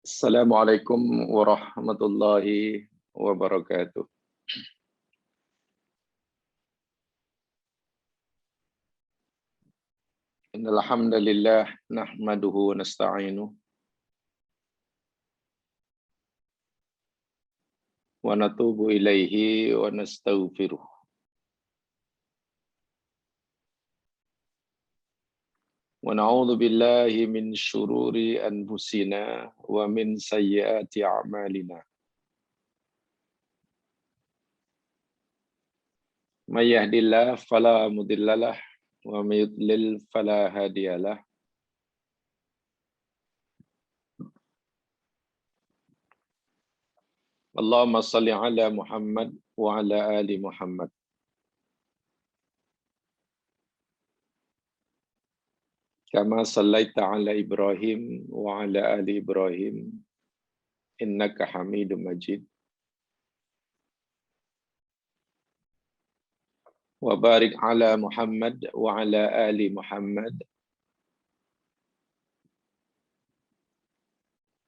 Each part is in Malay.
Assalamualaikum warahmatullahi wabarakatuh. Innal hamdalillah nahmaduhu wa nasta'inuhu wa natubu ilaihi wa nastaghfiruh. Wa na'udzu billahi min syururi anfusina wa min sayyiati a'malina. May yahdihillahu fala mudhillalah wa may yudlil fala hadiyalah. Allahumma shalli ala Muhammad wa ala ali Muhammad. Kama sallaita ala Ibrahim wa ala ali Ibrahim innaka Hamidum Majid. Wa barik ala Muhammad wa ala ali Muhammad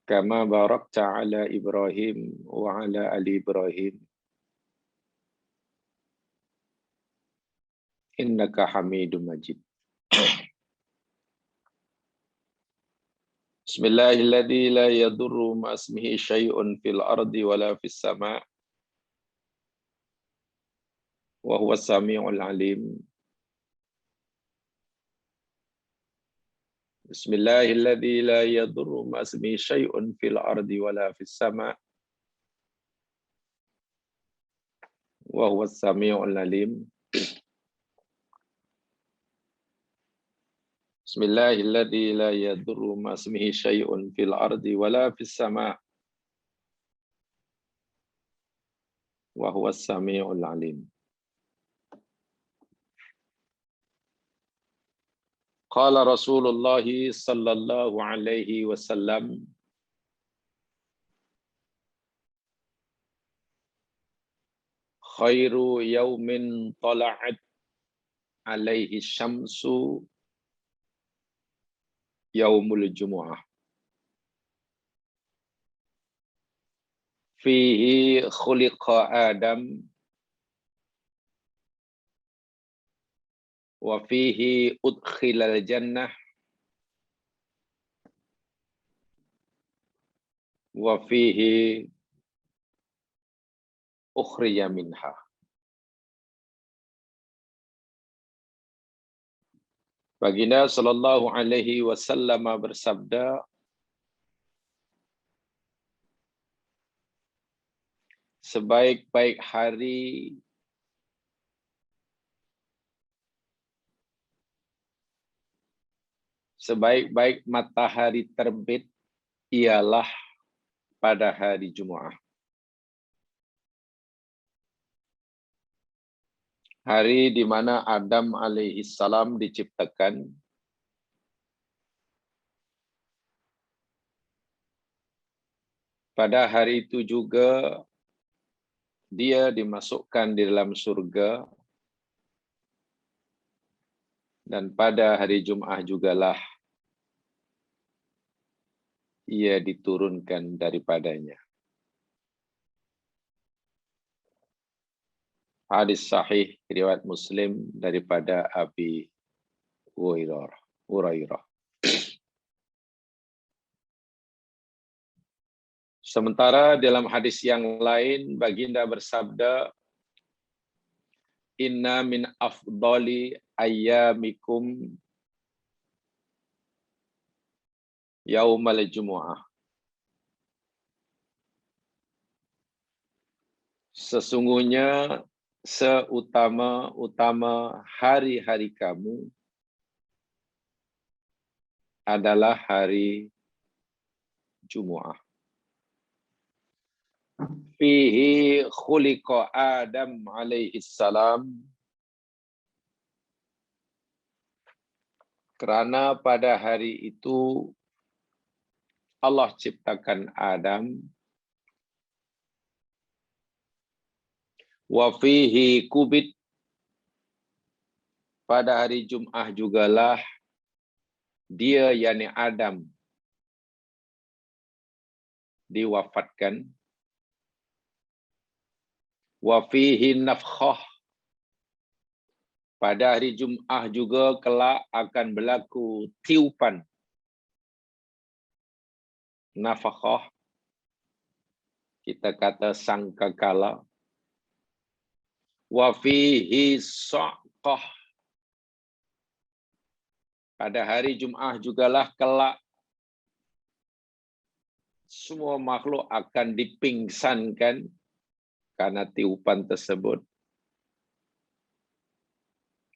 kama barakta ala Ibrahim wa ala ali Ibrahim innaka Hamidum Majid. Bismillahilladzi la yadurru ma ismihi syai'un fil ardi wala fis sama' wa huwas samiul alim. Bismillahilladzi la yadurru ma ismihi syai'un fil ardi wala fis sama' wa huwas samiul alim. Bismillahilladzi la yadurru ma ismihi syai'un fil ardi wala fis sama' wa huwas samiul alim. Qala Rasulullah sallallahu alaihi wasallam, khairu yaumin tala'at alaihi syamsu yaumul jumu'ah. Fihi khuliqa Adam wa fihi udkhilal jannah wa fihi ukhrija minha. Baginda sallallahu alaihi wasallam bersabda, sebaik-baik hari sebaik-baik matahari terbit ialah pada hari Jumat. Hari di mana Adam alaihissalam diciptakan. Pada hari itu juga dia dimasukkan di dalam surga. Dan pada hari Jumat jugalah ia diturunkan daripadanya. Hadis sahih riwayat Muslim daripada Abi Hurairah. Sementara dalam hadis yang lain baginda bersabda, inna min afdali ayyamikum yaumal jumu'ah. Sesungguhnya seutama-utama hari-hari kamu adalah hari Jumu'ah. Fihi khuliqa Adam alaihissalam. Karena pada hari itu Allah ciptakan Adam. Wa fihi kubit. Pada hari Jum'ah jugalah dia, yakni Adam, diwafatkan. Wa fihi nafkhah, pada hari Jumat juga kelak akan berlaku tiupan. Nafakhah, kita kata sangkakala. Wa fihi saqah, pada hari Jumat jugalah kelak semua makhluk akan dipingsankan karena tiupan tersebut.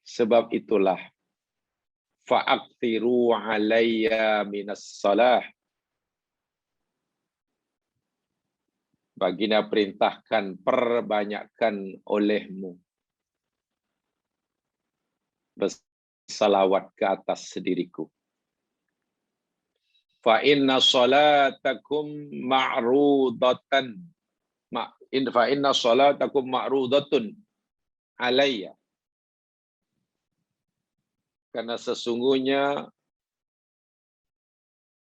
Sebab itulah fa'akthiru alayya minas salah, baginda perintahkan perbanyakkan olehmu bersalawat ke atas diriku. Fa inna salatakum ma'rudatan fa inna salatakum ma'rudatun alayya, karena sesungguhnya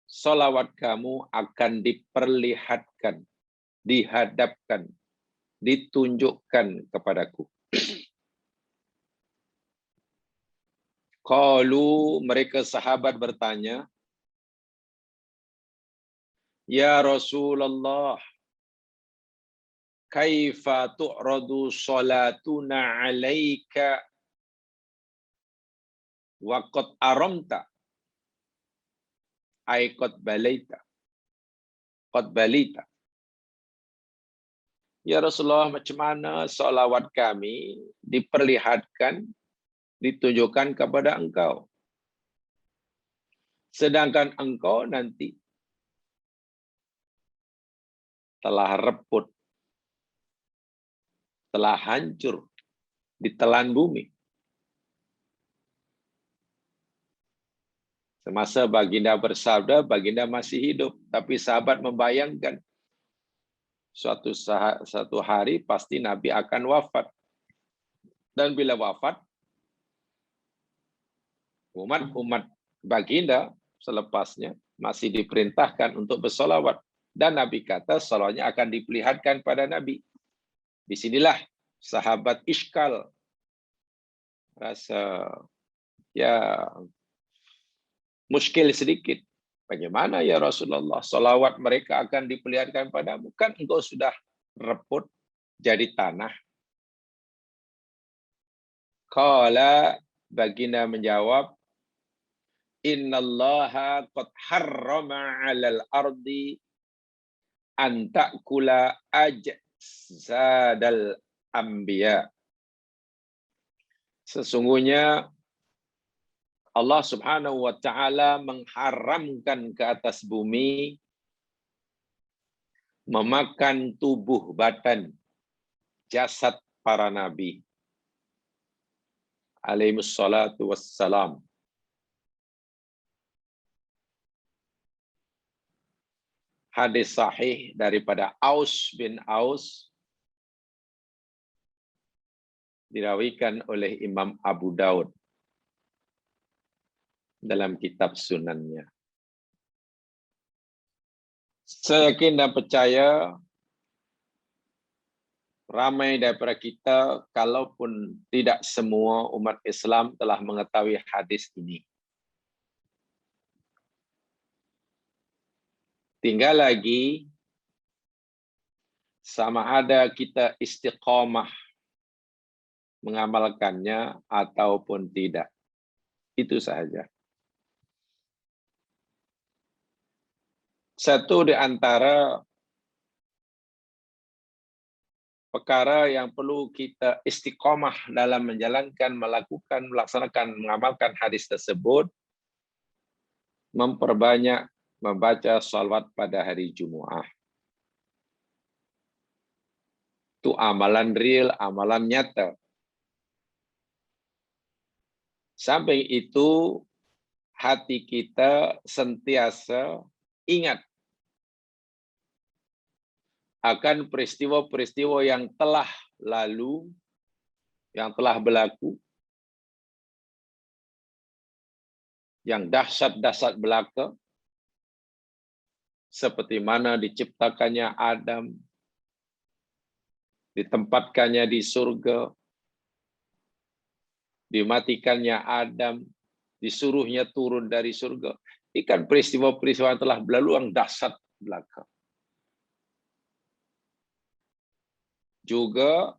salawat kamu akan diperlihatkan, dihadapkan, ditunjukkan kepadaku. Qalu, mereka sahabat bertanya, ya Rasulullah, kaifa tu'radu salatuna alaika wa qad aramta ay qad balita. Ya Rasulullah, macam mana salawat kami diperlihatkan, ditunjukkan kepada engkau, sedangkan engkau nanti telah reput, telah hancur, ditelan bumi. Semasa baginda bersabda, baginda masih hidup, tapi sahabat membayangkan suatu hari pasti Nabi akan wafat. Dan bila wafat, umat baginda selepasnya masih diperintahkan untuk bersolawat. Dan Nabi kata salawatnya akan diperlihatkan pada Nabi. Disinilah sahabat iskal, rasa ya muskil sedikit. Bagaimana ya Rasulullah, salawat mereka akan diperlihatkan padamu, kan engkau sudah reput jadi tanah. Qala, baginda menjawab, innallaha qad harrama 'alal ardi an ta'kula ajzadal anbiya. Sesungguhnya Allah Subhanahu wa taala mengharamkan ke atas bumi memakan tubuh badan jasad para nabi alaihimus salatu wassalam. Hadis sahih daripada Aus bin Aus dirawikan oleh Imam Abu Daud dalam kitab sunannya. Saya yakin dan percaya ramai daripada kita, kalaupun tidak semua umat Islam telah mengetahui hadis ini. Tinggal lagi sama ada kita istiqamah mengamalkannya ataupun tidak. Itu sahaja. Satu di antara perkara yang perlu kita istiqamah dalam menjalankan, melakukan, melaksanakan, mengamalkan hadis tersebut, memperbanyak membaca salawat pada hari Jumat. Itu amalan real, amalan nyata. Samping itu, hati kita sentiasa ingat akan peristiwa-peristiwa yang telah lalu, yang telah berlaku, yang dahsyat-dahsyat belaka, seperti mana diciptakannya Adam, ditempatkannya di surga, dimatikannya Adam, disuruhnya turun dari surga. Ini kan peristiwa-peristiwa yang telah berlalu yang dahsyat belaka. Juga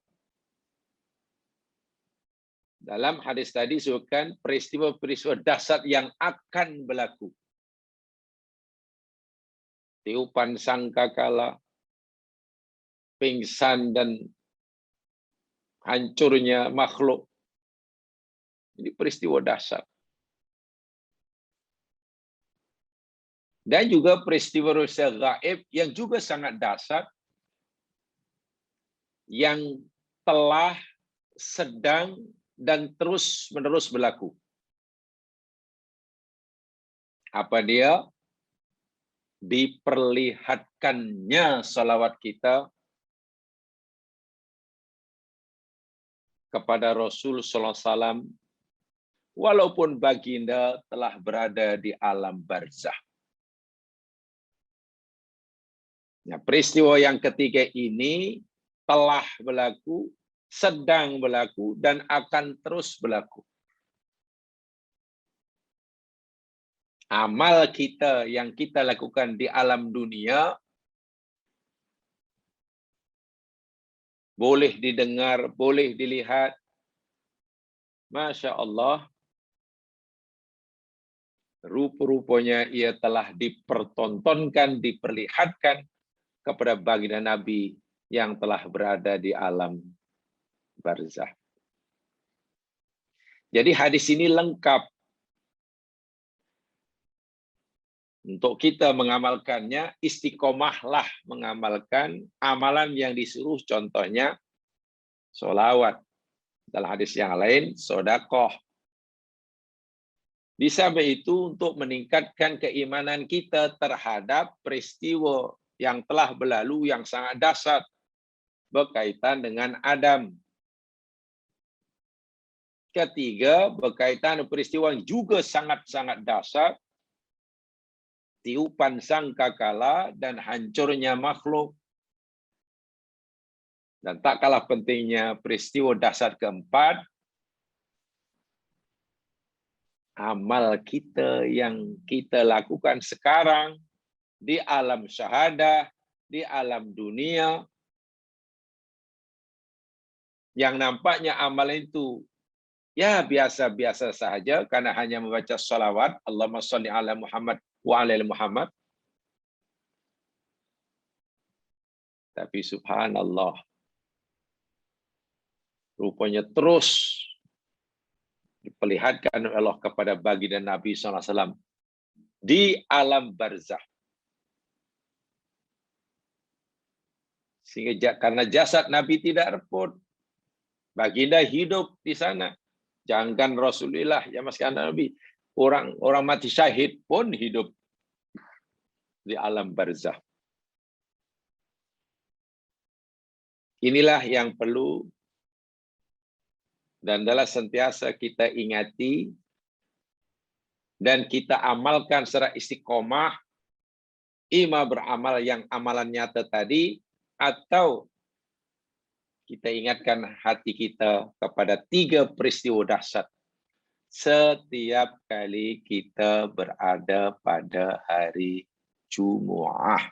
dalam hadis tadi disebutkan peristiwa-peristiwa dahsyat yang akan berlaku. Tiupan sangkakala, pingsan dan hancurnya makhluk. Ini peristiwa dahsyat. Dan juga peristiwa-peristiwa gaib yang juga sangat dahsyat, yang telah, sedang, dan terus-menerus berlaku. Apa dia? Diperlihatkannya salawat kita kepada Rasul sallallahu alaihi wasallam, walaupun baginda telah berada di alam barzakh. Nah, peristiwa yang ketiga ini telah berlaku, sedang berlaku, dan akan terus berlaku. Amal kita yang kita lakukan di alam dunia boleh didengar, boleh dilihat. Masya Allah, rupa-rupanya ia telah dipertontonkan, diperlihatkan kepada baginda Nabi yang telah berada di alam barzakh. Jadi hadis ini lengkap untuk kita mengamalkannya. Istiqomahlah mengamalkan amalan yang disuruh, contohnya sholawat. Dalam hadis yang lain, sedekah. Di samping itu untuk meningkatkan keimanan kita terhadap peristiwa yang telah berlalu yang sangat dahsyat berkaitan dengan Adam. Ketiga, berkaitan dengan peristiwa yang juga sangat-sangat dahsyat, tiupan sangkakala dan hancurnya makhluk. Dan tak kalah pentingnya peristiwa dahsyat keempat, amal kita yang kita lakukan sekarang di alam syahadah, di alam dunia, yang nampaknya amalan itu ya biasa-biasa saja karena hanya membaca salawat, Allahumma sholli ala Muhammad wa ala Muhammad. Tapi subhanallah, rupanya terus diperlihatkan oleh Allah kepada baginda Nabi SAW di alam barzakh. Sehingga karena jasad Nabi tidak repot, baginda hidup di sana. Jangan Rasulullah, ya Mas Nabi, orang mati syahid pun hidup di alam barzakh. Inilah yang perlu dan adalah sentiasa kita ingati dan kita amalkan secara istiqomah, ima beramal yang amalan nyata tadi, atau kita ingatkan hati kita kepada 3 peristiwa dahsyat setiap kali kita berada pada hari Jumu'ah.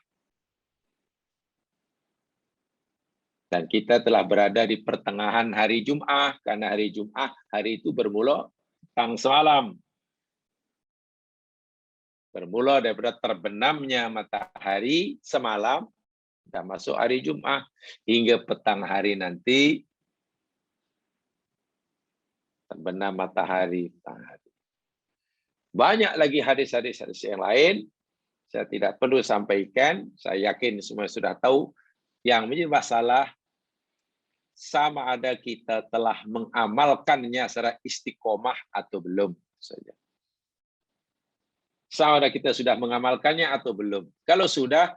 Dan kita telah berada di pertengahan hari Jum'ah, karena hari Jum'ah, hari itu bermula petang semalam. Bermula daripada terbenamnya matahari semalam, dan masuk hari Jum'ah, hingga petang hari nanti, terbenam matahari. Banyak lagi hadis-hadis yang lain, saya tidak perlu sampaikan, saya yakin semua sudah tahu. Yang menjadi masalah, sama ada kita telah mengamalkannya secara istiqomah atau belum saja. Sama ada kita sudah mengamalkannya atau belum. Kalau sudah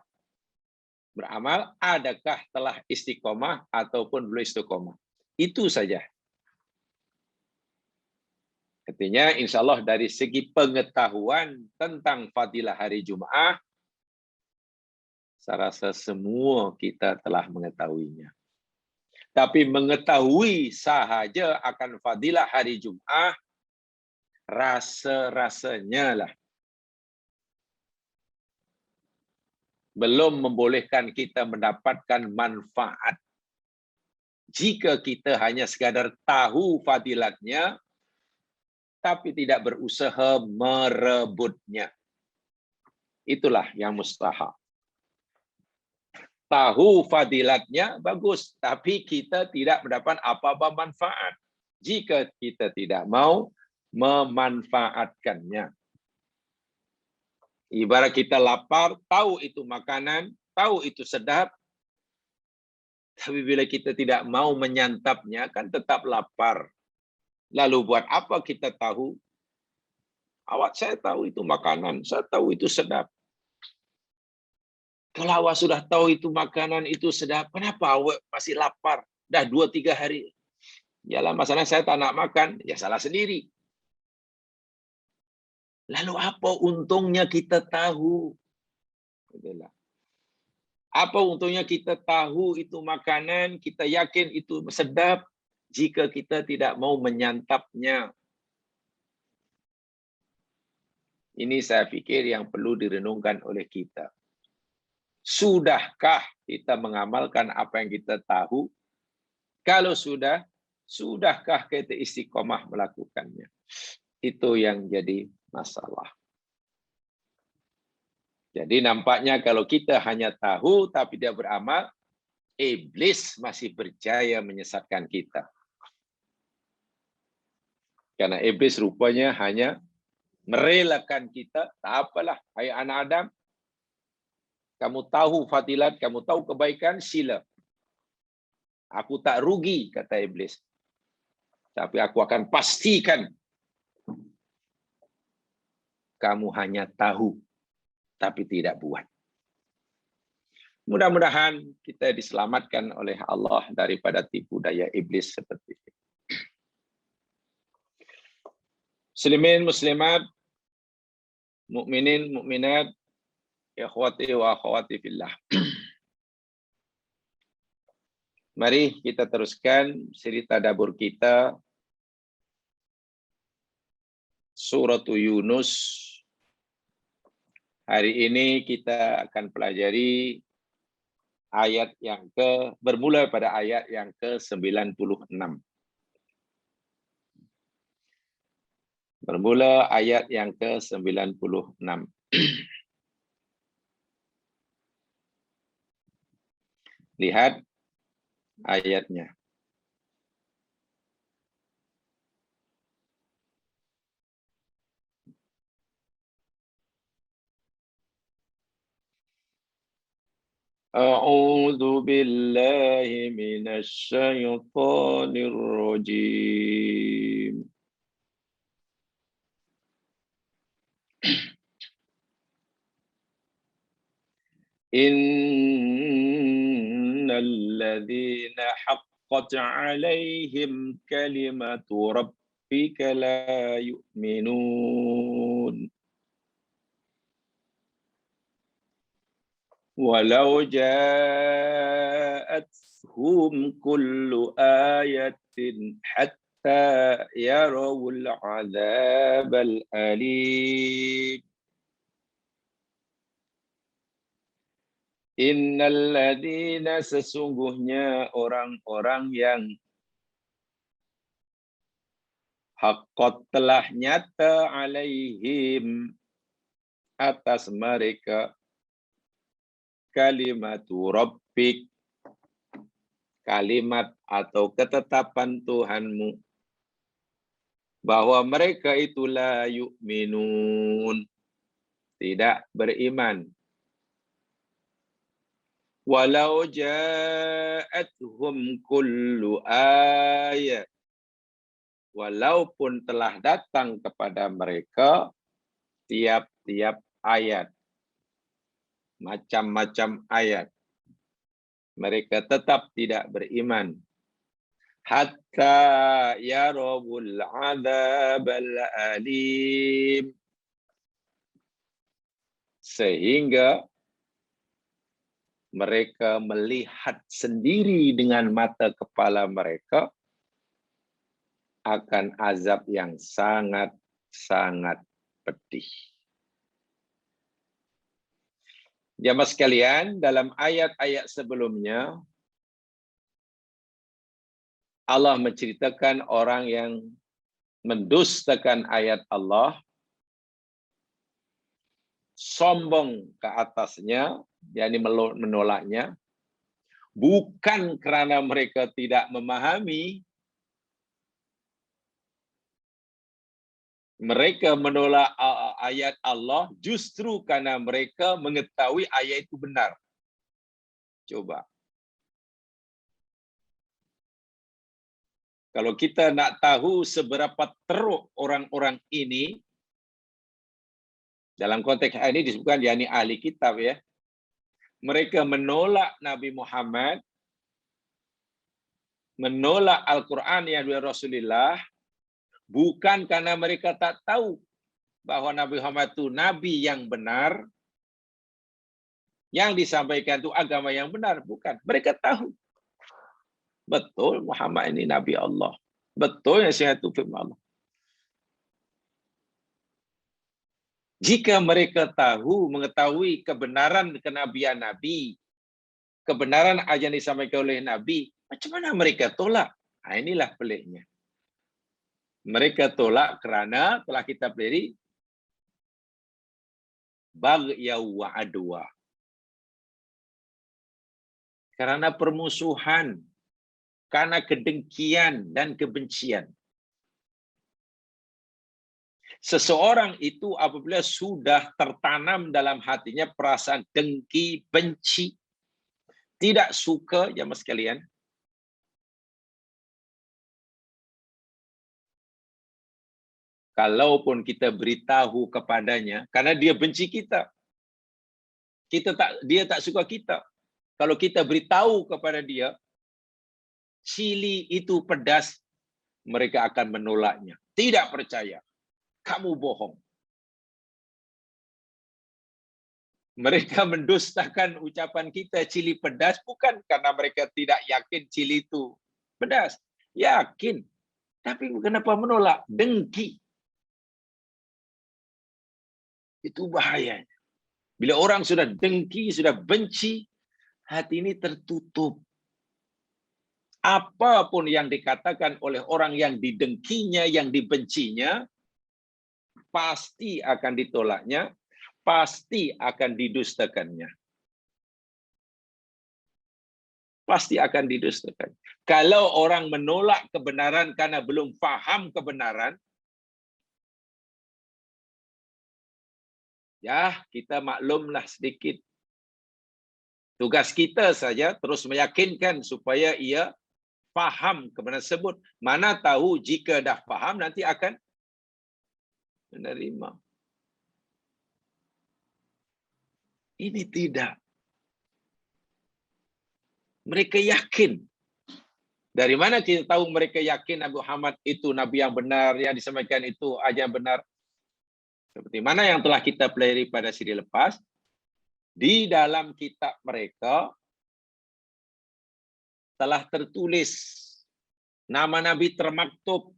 beramal, adakah telah istiqomah ataupun belum istiqomah. Itu saja. Artinya insya Allah dari segi pengetahuan tentang fadilah hari Jum'ah, Saya rasa semua kita telah mengetahuinya. Tapi mengetahui sahaja akan fadilah hari Jumaat, rasa-rasanya lah belum membolehkan kita mendapatkan manfaat. Jika kita hanya sekadar tahu fadilatnya, tapi tidak berusaha merebutnya. Itulah yang mustahab. Tahu fadilatnya bagus, tapi kita tidak mendapat apa-apa manfaat jika kita tidak mau memanfaatkannya. Ibarat kita lapar, tahu itu makanan, tahu itu sedap, tapi bila kita tidak mau menyantapnya, kan tetap lapar. Lalu buat apa kita tahu? Awak, saya tahu itu makanan, saya tahu itu sedap. Kalau awak sudah tahu itu makanan itu sedap, kenapa awak masih lapar? Dah 2-3 hari. Yalah, masalah saya tak nak makan, ya salah sendiri. Lalu apa untungnya kita tahu? Apa untungnya kita tahu itu makanan, kita yakin itu sedap, jika kita tidak mau menyantapnya? Ini saya fikir yang perlu direnungkan oleh kita. Sudahkah kita mengamalkan apa yang kita tahu? Kalau sudah, sudahkah kita istiqomah melakukannya? Itu yang jadi masalah. Jadi nampaknya kalau kita hanya tahu tapi tidak beramal, iblis masih berjaya menyesatkan kita. Karena iblis rupanya hanya merelakan kita, tak apalah, hai anak Adam, kamu tahu fadilat, kamu tahu kebaikan, sila. Aku tak rugi, kata iblis. Tapi aku akan pastikan kamu hanya tahu, tapi tidak buat. Mudah-mudahan kita diselamatkan oleh Allah daripada tipu daya iblis seperti ini. Muslimin, muslimat, mukminin, mukminat, ikhwati wa akhwati fillah. Mari kita teruskan siri tadabbur kita Surah Yunus. Hari ini kita akan pelajari ayat yang bermula pada ayat yang ke-96. Bermula ayat yang ke-96. Lihat ayatnya. A'udzu billahi minasy syaithanir rajim. Innal ladzina haqqat 'alaihim kalimatu rabbika la yu'minun. Walau ja'atuhum kullu ayatin hatta yarawul 'adzabal alim. Innal ladzina, sesungguhnya orang-orang yang haqqat telah nyata alaihim atas mereka kalimatu rabbik, kalimat atau ketetapan Tuhanmu, bahwa mereka itu la yu'minun, tidak beriman. Walau ja'atuhum kullu ayat, walaupun telah datang kepada mereka tiap-tiap ayat, macam-macam ayat, mereka tetap tidak beriman. Hatta yarawul 'adzabal alim, sehingga mereka melihat sendiri dengan mata kepala mereka akan azab yang sangat-sangat pedih. Jamaah sekalian, dalam ayat-ayat sebelumnya, Allah menceritakan orang yang mendustakan ayat Allah, sombong ke atasnya, yakni menolaknya, bukan kerana mereka tidak memahami, mereka menolak ayat Allah justru karena mereka mengetahui ayat itu benar. Coba. Kalau kita nak tahu seberapa teruk orang-orang ini, dalam konteks ini disebutkan yakni ahli kitab ya. Mereka menolak Nabi Muhammad, menolak Al-Quran yang dari Rasulullah, bukan karena mereka tak tahu bahwa Nabi Muhammad itu Nabi yang benar, yang disampaikan itu agama yang benar. Bukan. Mereka tahu. Betul Muhammad ini Nabi Allah. Betul nasihat itu firman Allah. Jika mereka mengetahui kebenaran kenabian Nabi, kebenaran ajaran disampaikan oleh Nabi, macam mana mereka tolak? Nah, inilah peliknya. Mereka tolak kerana telah kita pelajari baghya wa adwa. Karena permusuhan, karena kedengkian dan kebencian. Seseorang itu apabila sudah tertanam dalam hatinya perasaan dengki, benci, tidak suka, jamaah sekalian, kalaupun kita beritahu kepadanya, karena dia benci kita, dia tak suka kita. Kalau kita beritahu kepada dia, cili itu pedas, mereka akan menolaknya. Tidak percaya. Kamu bohong. Mereka mendustakan ucapan kita cili pedas bukan karena mereka tidak yakin cili itu pedas. Yakin. Tapi kenapa menolak? Dengki. Itu bahayanya. Bila orang sudah dengki, sudah benci, hati ini tertutup. Apapun yang dikatakan oleh orang yang didengkinya, yang dibencinya, pasti akan ditolaknya, pasti akan didustakannya. Pasti akan didustakan. Kalau orang menolak kebenaran karena belum paham kebenaran, ya kita maklumlah sedikit. Tugas kita saja terus meyakinkan supaya ia faham kebenaran tersebut. Mana tahu jika dah faham nanti akan menerima. Ini tidak. Mereka yakin. Dari mana kita tahu mereka yakin Nabi Muhammad itu Nabi yang benar, yang disampaikan itu ajaran benar? Seperti mana yang telah kita pelajari pada siri lepas, di dalam kitab mereka telah tertulis nama Nabi termaktub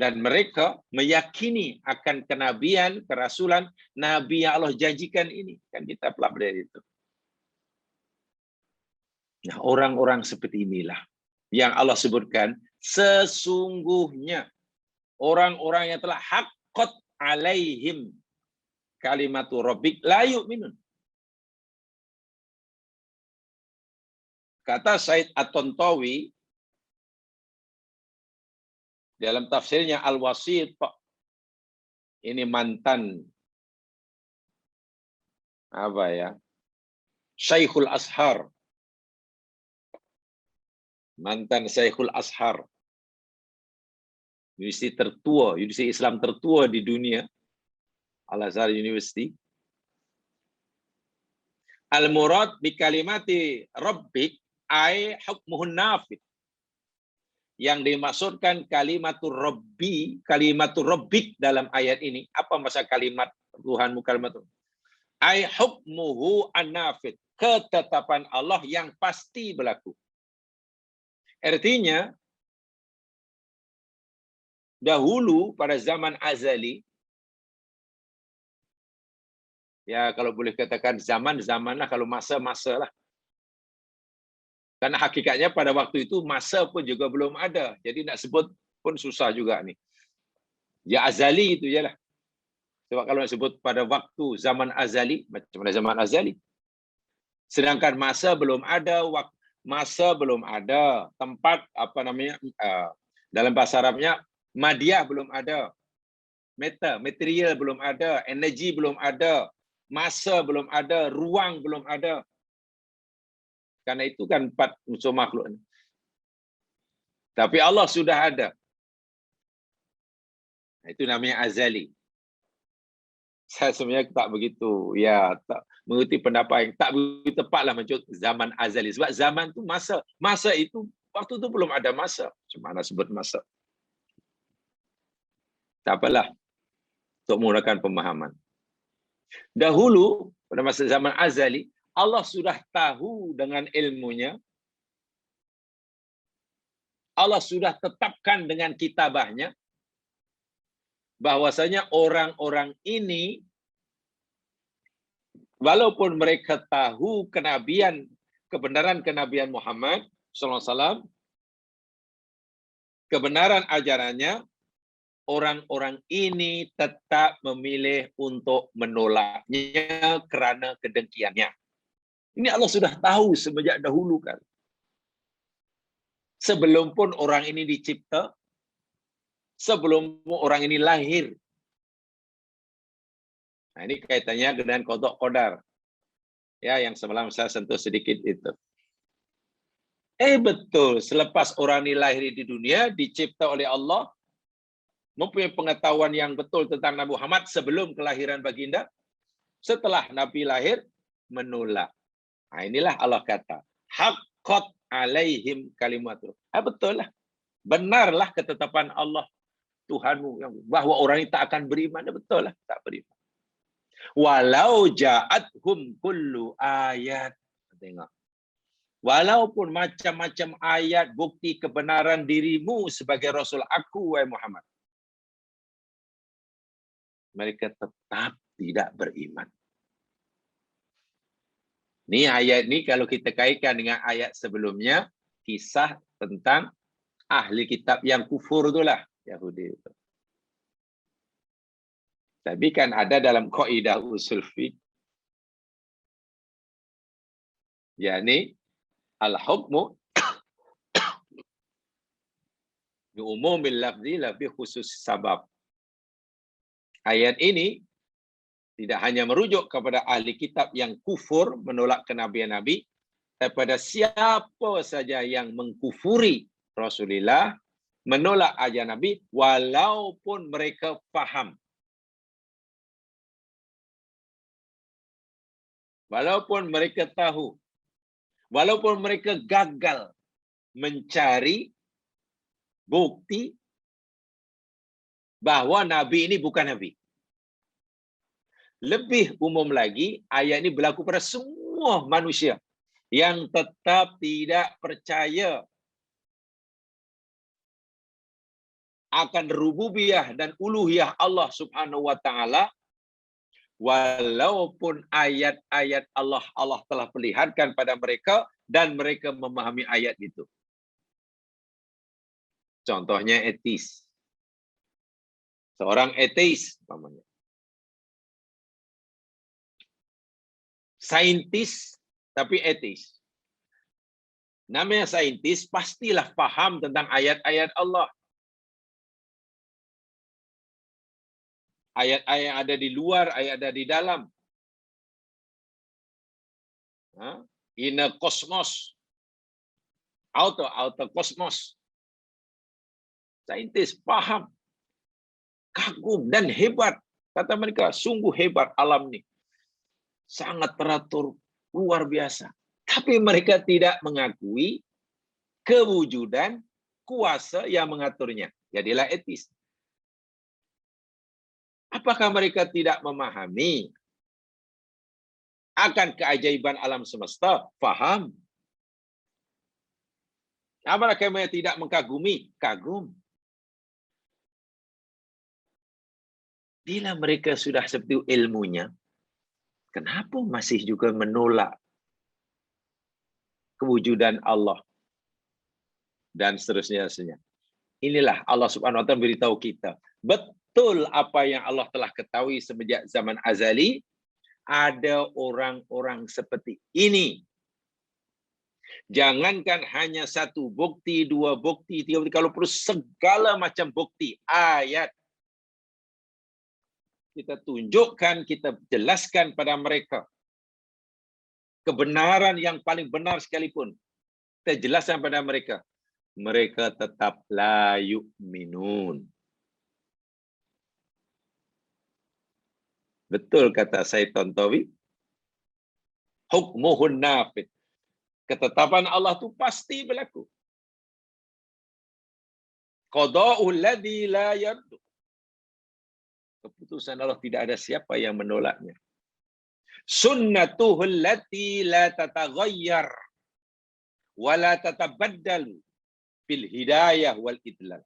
dan mereka meyakini akan kenabian, kerasulan Nabi yang Allah janjikan ini. Kan kita telah pelajari itu. Nah, orang-orang seperti inilah yang Allah sebutkan sesungguhnya orang-orang yang telah haqqat alaihim kalimatu rabbik la yu'minun. Kata Said At-Tantawi dalam tafsirnya Al-Wasit, ini mantan Syekhul Azhar, mantan Syekhul Azhar, universiti tertua, universiti Islam tertua di dunia, Al-Azhar University. Al-murad bi kalimati rabbik ay hukmuhun nafid. Yang dimaksudkan kalimatur rabbi, kalimatur rabbik dalam ayat ini. Apa maksud kalimat Tuhanmu, kalimat Ai hukmuhu an-nafid. Ketetapan Allah yang pasti berlaku. Artinya, dahulu pada zaman azali, ya kalau boleh katakan zaman lah, kalau masa lah. Karena hakikatnya pada waktu itu masa pun juga belum ada. Jadi nak sebut pun susah juga nih. Ya azali itu je lah. Sebab kalau nak sebut pada waktu zaman azali, macam mana zaman azali? Sedangkan masa belum ada, masa belum ada, tempat apa namanya, dalam bahasa Arabnya, madiah belum ada, material belum ada, energi belum ada, masa belum ada, ruang belum ada. Karena itu kan 4 unsur makhluk. Tapi Allah sudah ada. Itu namanya azali. Saya sebenarnya tak begitu, tak mengikuti pendapat yang tak begitu tepatlah menyebut zaman azali. Sebab zaman itu masa. Masa itu, waktu itu belum ada masa. Macam mana sebut masa? Tak apalah. Untuk menggunakan pemahaman. Dahulu, pada masa zaman azali, Allah sudah tahu dengan ilmunya, Allah sudah tetapkan dengan kitabahnya, bahwasanya orang-orang ini, walaupun mereka tahu kenabian, kebenaran kenabian Muhammad SAW, kebenaran ajarannya, orang-orang ini tetap memilih untuk menolaknya kerana kedengkiannya. Ini Allah sudah tahu semenjak dahulu kan. Sebelum pun orang ini dicipta, sebelum orang ini lahir. Nah, ini kaitannya dengan qada qadar. Ya, yang semalam saya sentuh sedikit itu. Betul, selepas orang ini lahir di dunia, dicipta oleh Allah, mempunyai pengetahuan yang betul tentang Nabi Muhammad sebelum kelahiran baginda, setelah Nabi lahir, menolak. Nah, inilah Allah kata, haqqat alaihim kalimatu. Betul lah. Benarlah ketetapan Allah, Tuhanmu, bahwa orang ini tak akan beriman. Betul lah, tak beriman. Walau ja'athum kullu ayat. Tengok. Walaupun macam-macam ayat bukti kebenaran dirimu sebagai Rasul aku, wahai Muhammad, mereka tetap tidak beriman. Ini ayat ini kalau kita kaitkan dengan ayat sebelumnya, kisah tentang ahli kitab yang kufur itulah, Yahudi itu. Tapi kan ada dalam kaidah usul fiqh, yakni al-hukmu bi umumil lafzi la bi khusus sabab. Ayat ini tidak hanya merujuk kepada ahli kitab yang kufur menolak kenabian Nabi, tapi pada siapa saja yang mengkufuri Rasulullah, menolak ajaran Nabi, walaupun mereka faham. Walaupun mereka tahu. Walaupun mereka gagal mencari bukti bahawa Nabi ini bukan Nabi. Lebih umum lagi, ayat ini berlaku pada semua manusia yang tetap tidak percaya akan rububiyah dan uluhiyah Allah Subhanahu wa taala, walaupun ayat-ayat Allah telah perlihatkan pada mereka dan mereka memahami ayat itu. Contohnya etis. Seorang etis namanya. Saintis tapi etis. Namanya saintis pastilah paham tentang ayat-ayat Allah. Ayat-ayat yang ada di luar, ayat ada di dalam. Inner kosmos. Outer kosmos. Saintis paham. Kagum dan hebat. Kata mereka, sungguh hebat alam ini. Sangat teratur, luar biasa. Tapi mereka tidak mengakui kewujudan kuasa yang mengaturnya. Jadilah etis. Apakah mereka tidak memahami akan keajaiban alam semesta, faham. Apakah kamu yang tidak mengkagumi? Kagum. Bila mereka sudah seperti ilmunya, kenapa masih juga menolak kewujudan Allah dan seterusnya? Inilah Allah Subhanahu wa taala beritahu kita, betul apa yang Allah telah ketahui semenjak zaman azali, ada orang-orang seperti ini. Jangankan hanya satu bukti, dua bukti, tiga bukti, kalau perlu segala macam bukti, ayat. Kita tunjukkan, kita jelaskan pada mereka. Kebenaran yang paling benar sekalipun, kita jelaskan pada mereka. Mereka tetap la yu'minun. Betul kata Said Tontowi. Hukmuhun nafid. Ketetapan Allah itu pasti berlaku. Qada'ul ladzi la yardu. Keputusan Allah tidak ada siapa yang menolaknya. Sunnatuhul lati la tataghayyar wa la tatabaddalu bil hidayah wal idlal.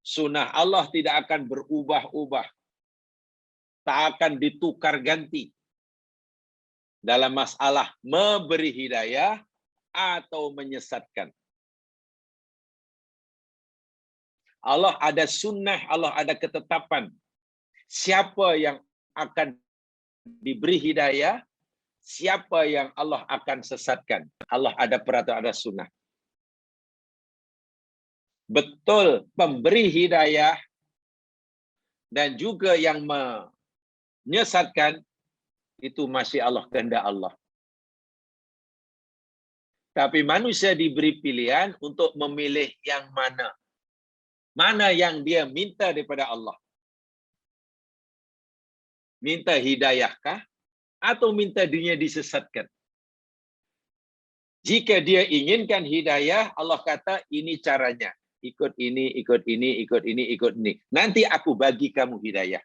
Sunnah Allah tidak akan berubah-ubah. Tak akan ditukar ganti dalam masalah memberi hidayah atau menyesatkan. Allah ada sunnah, Allah ada ketetapan. Siapa yang akan diberi hidayah, siapa yang Allah akan sesatkan. Allah ada peraturan, ada sunnah. Betul, pemberi hidayah dan juga yang menyesatkan, itu masih Allah, kehendak Allah. Tapi manusia diberi pilihan untuk memilih yang mana. Mana yang dia minta daripada Allah. Minta hidayahkah? Atau minta dirinya disesatkan? Jika dia inginkan hidayah, Allah kata ini caranya. Ikut ini, ikut ini, ikut ini, ikut ini. Nanti aku bagi kamu hidayah.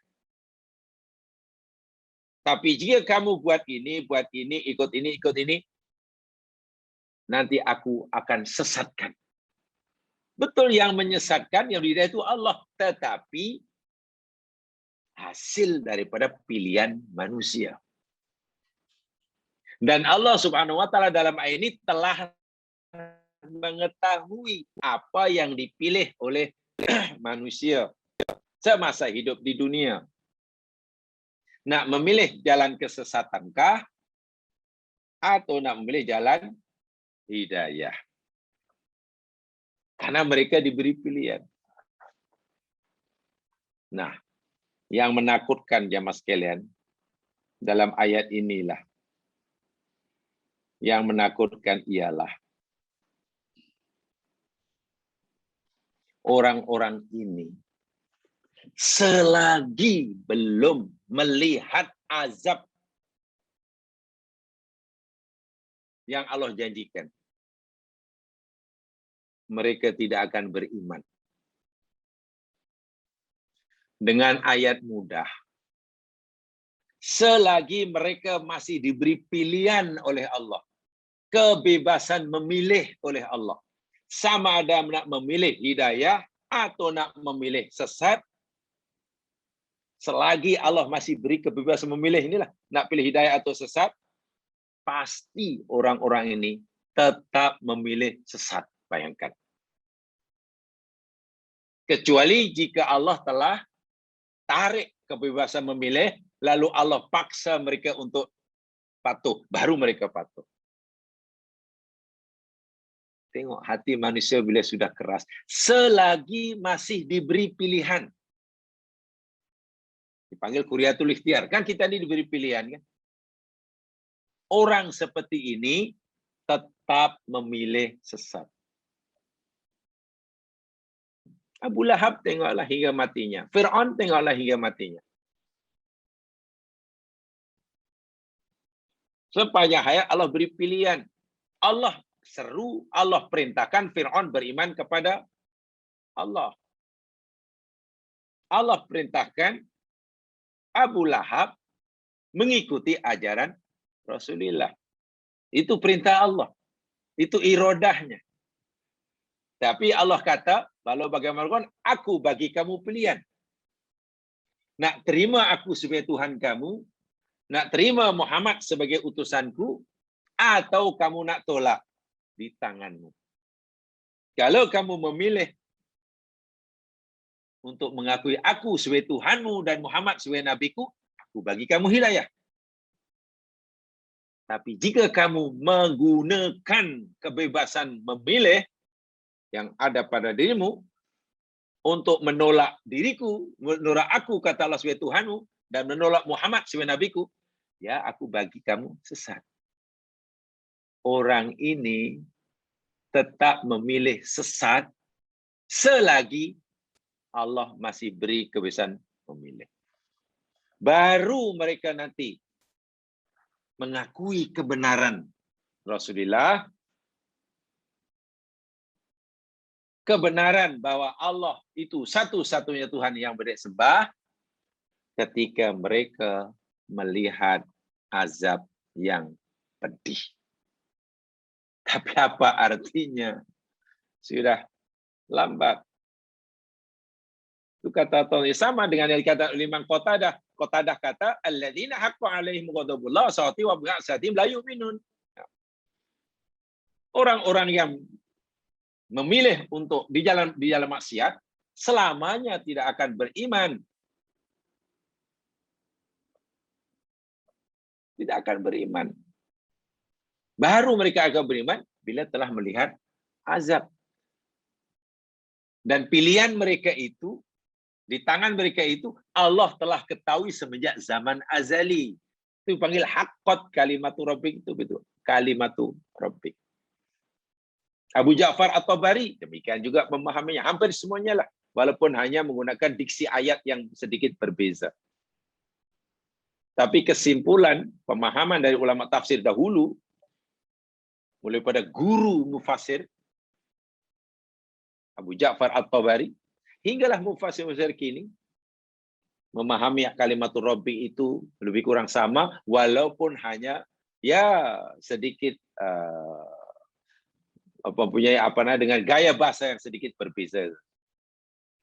Tapi jika kamu buat ini, ikut ini, nanti aku akan sesatkan. Betul, yang menyesatkan, yang hidayah itu Allah. Tetapi hasil daripada pilihan manusia. Dan Allah Subhanahu wa taala dalam ayat ini telah mengetahui apa yang dipilih oleh manusia semasa hidup di dunia. Nak memilih jalan kesesatankah atau nak memilih jalan hidayah? Karena mereka diberi pilihan. Nah, yang menakutkan jamaah sekalian dalam ayat inilah, yang menakutkan ialah orang-orang ini selagi belum melihat azab yang Allah janjikan, mereka tidak akan beriman. Dengan ayat mudah, selagi mereka masih diberi pilihan oleh Allah, kebebasan memilih oleh Allah, sama ada nak memilih hidayah atau nak memilih sesat, selagi Allah masih beri kebebasan memilih inilah, nak pilih hidayah atau sesat, pasti orang-orang ini tetap memilih sesat. Bayangkan. Kecuali jika Allah telah tarik kebebasan memilih, lalu Allah paksa mereka untuk patuh, baru mereka patuh. Tengok hati manusia bila sudah keras. Selagi masih diberi pilihan. Dipanggil kuriatul ikhtiar. Kan kita ini diberi pilihan, kan? Orang seperti ini tetap memilih sesat. Abu Lahab tengoklah hingga matinya. Fir'aun tengoklah hingga matinya. Sepanjang hayat Allah beri pilihan. Allah seru, Allah perintahkan Fir'aun beriman kepada Allah. Allah perintahkan Abu Lahab mengikuti ajaran Rasulullah. Itu perintah Allah. Itu irodahnya. Tapi Allah kata, walau bagaimanapun, aku bagi kamu pilihan. Nak terima aku sebagai Tuhan kamu, nak terima Muhammad sebagai utusanku, atau kamu nak tolak, di tanganmu. Kalau kamu memilih untuk mengakui aku sebagai Tuhanmu dan Muhammad sebagai nabiku, aku bagi kamu hidayah. Tapi jika kamu menggunakan kebebasan memilih yang ada pada dirimu untuk menolak diriku, menolak aku kata Allah sebagai Tuhanmu dan menolak Muhammad sebagai nabiku, ya aku bagi kamu sesat. Orang ini tetap memilih sesat selagi Allah masih beri kebebasan memilih. Baru mereka nanti mengakui kebenaran Rasulullah, kebenaran bahwa Allah itu satu-satunya Tuhan yang disembah, ketika mereka melihat azab yang pedih. Tapi apa artinya? Sudah lambat. Itu kata Tuhan sama dengan yang dikatakan oleh Imam Qatadah. Qatadah kata, alladzina haqqo 'alaihim ghadabullah sa'ati wa bi'asatim la yu'minun. Orang-orang yang memilih untuk di jalan maksiat selamanya tidak akan beriman. Tidak akan beriman. Baru mereka akan beriman bila telah melihat azab. Dan pilihan mereka itu, di tangan mereka itu, Allah telah ketahui semenjak zaman azali. Itu panggil haqqat kalimatu rabbik, itu betul. Kalimatu rabbik. Abu Ja'far At-Tabari, demikian juga memahaminya. Hampir semuanya lah. Walaupun hanya menggunakan diksi ayat yang sedikit berbeza. Tapi kesimpulan, pemahaman dari ulama tafsir dahulu, mulai pada guru mufasir, Abu Ja'far At-Tabari, hinggalah mufasir-mufasir kini, memahami kalimatul Rabbi itu lebih kurang sama, walaupun hanya ya sedikit dengan gaya bahasa yang sedikit berbeza.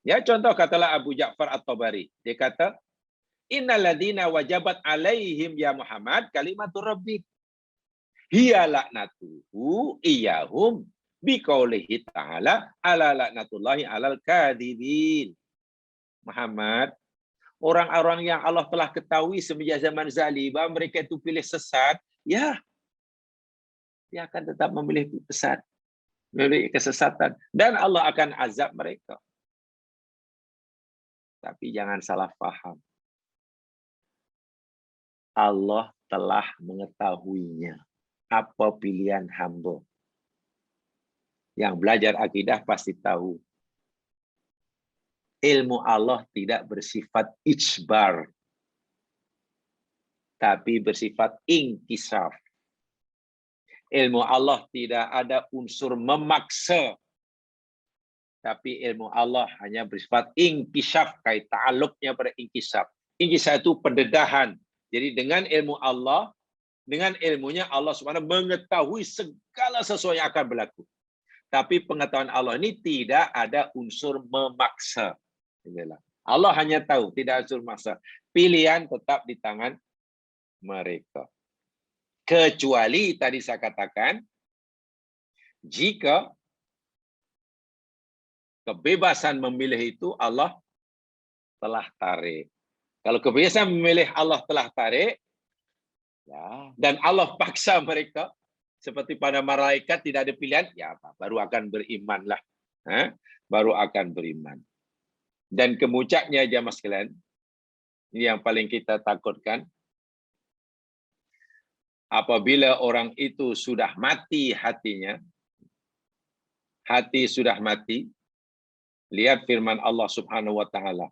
Ya contoh katalah Abu Ja'far At-Tabari, dia kata, innalladzina wajabat alaihim ya Muhammad kalimatul Rabbi. Hiya laknatuhu iyahum biqaulihi ta'ala ala laknatullahi alal kadhibin. Muhammad, orang-orang yang Allah telah ketahui semenjak zaman Zali bahwa mereka itu pilih sesat, ya, dia akan tetap memilih sesat, memilih kesesatan, dan Allah akan azab mereka. Tapi jangan salah paham. Allah telah mengetahuinya. Apa pilihan hamba? Yang belajar akidah pasti tahu. Ilmu Allah tidak bersifat ijbar, tapi bersifat inkisaf. Ilmu Allah tidak ada unsur memaksa, tapi ilmu Allah hanya bersifat inkisaf, kait ta'alluqnya pada inkisaf. Inkisaf itu pendedahan. Jadi dengan ilmu Allah, dengan ilmunya Allah SWT mengetahui segala sesuatu yang akan berlaku. Tapi pengetahuan Allah ini tidak ada unsur memaksa. Allah hanya tahu, tidak ada unsur memaksa. Pilihan tetap di tangan mereka. Kecuali tadi saya katakan, jika kebebasan memilih itu Allah telah tarik. Kalau kebebasan memilih Allah telah tarik, ya, dan Allah paksa mereka, seperti pada malaikat tidak ada pilihan, ya apa? Baru akan berimanlah. Baru akan beriman. Dan kemuncaknya jamaah sekalian, ini yang paling kita takutkan, apabila orang itu sudah mati hatinya, hati sudah mati, lihat firman Allah Subhanahu wa taala.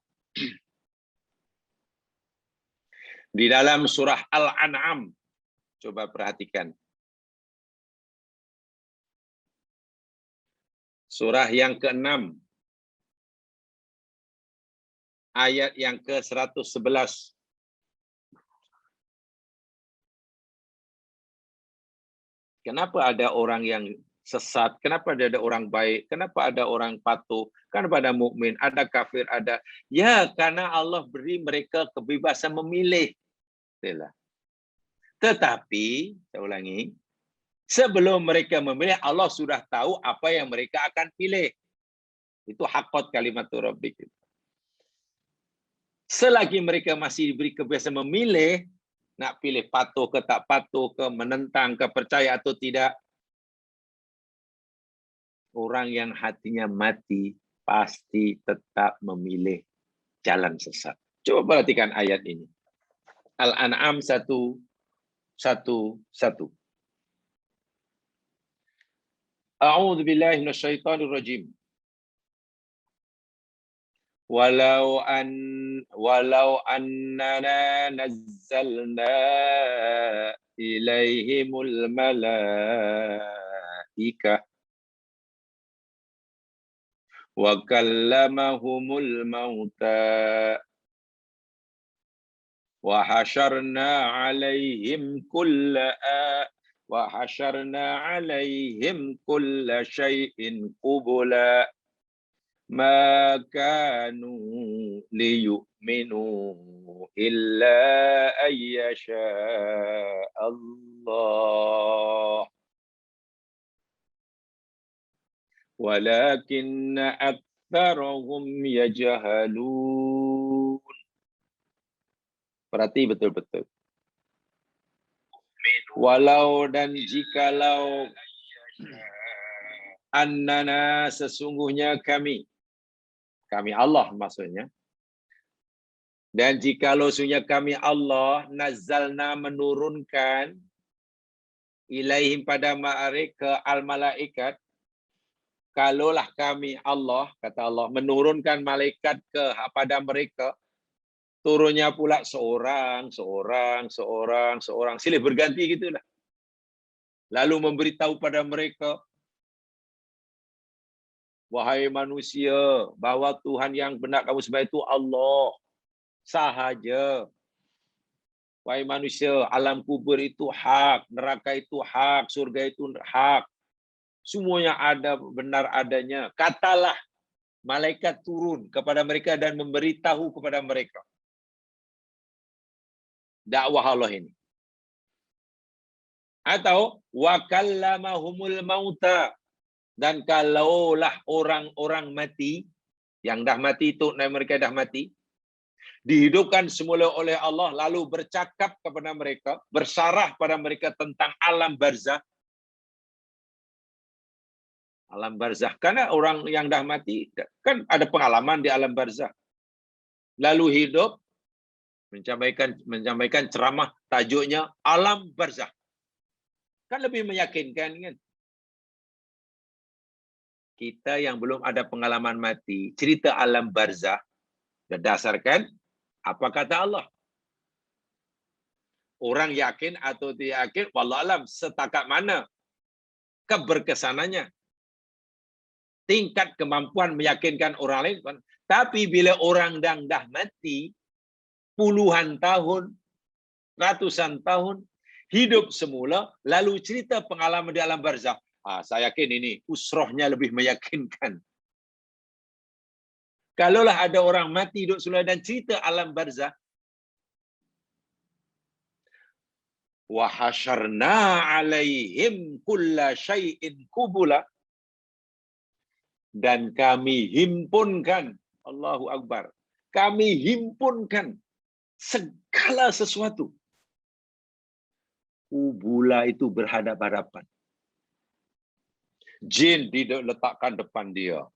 Di dalam surah Al-An'am, coba perhatikan. Surah yang ke-6, ayat yang ke-111. Kenapa ada orang yang sesat? Kenapa ada orang baik? Kenapa ada orang patuh? Kenapa ada mukmin? Ada kafir? Ada. Ya, karena Allah beri mereka kebebasan memilih. Itulah. Tetapi, saya ulangi, sebelum mereka memilih, Allah sudah tahu apa yang mereka akan pilih. Itu hakot kalimat rabbik. Selagi mereka masih diberi kebebasan memilih, nak pilih patuh ke tak patuh ke, menentang ke, percaya atau tidak, orang yang hatinya mati pasti tetap memilih jalan sesat. Coba perhatikan ayat ini. Al-An'am 1:1. A'udzu billahi minasyaitonir rajim. Walau annana nazzalna ilaihimul malaikah wa kallamahumul mauta wa hasyarna alaihim kulla syai'in qubula ma kanu liyu'minu illa ayyasha Allah walakinna aktsarahum yajhalun. Perhati betul-betul. Walau dan jikalau annana sesungguhnya kami Allah maksudnya, dan jikalau sesungguhnya kami Allah nazzalna menurunkan ilaihim pada mereka al-malaikat, kalaulah kami Allah, kata Allah, menurunkan malaikat pada mereka, turunnya pula seorang, silih berganti gitulah. Lalu memberitahu pada mereka, wahai manusia, bahwa Tuhan yang benar kamu sembah itu Allah sahaja. Wahai manusia, alam kubur itu hak, neraka itu hak, surga itu hak. Semuanya ada, benar adanya. Katalah, malaikat turun kepada mereka dan memberitahu kepada mereka. Dakwah Allah ini. Atau wa kallamahumul mauta, dan kalaulah orang-orang mati yang dah mati itu, mereka dah mati, dihidupkan semula oleh Allah, lalu bercakap kepada mereka, bersarah pada mereka tentang alam barzah. Alam barzah, karena orang yang dah mati kan ada pengalaman di alam barzah. Lalu hidup, menyampaikan ceramah tajuknya alam barzah. Kan lebih meyakinkan kan? Kita yang belum ada pengalaman mati, cerita alam barzah berdasarkan apa kata Allah. Orang yakin atau tidak yakin, wallahu alam, setakat mana keberkesanannya, tingkat kemampuan meyakinkan orang lain. Tapi bila orang dah mati, puluhan tahun, ratusan tahun, hidup semula, lalu cerita pengalaman di alam barzah. Saya yakin ini usrohnya lebih meyakinkan. Kalaulah ada orang mati hidup semula dan cerita alam barzah, wa hasyarna alaihim kulla syai'in qubula, dan kami himpunkan, Allahu Akbar, kami himpunkan segala sesuatu. Kubula itu berhadap-hadapan. Jin diletakkan depan dia.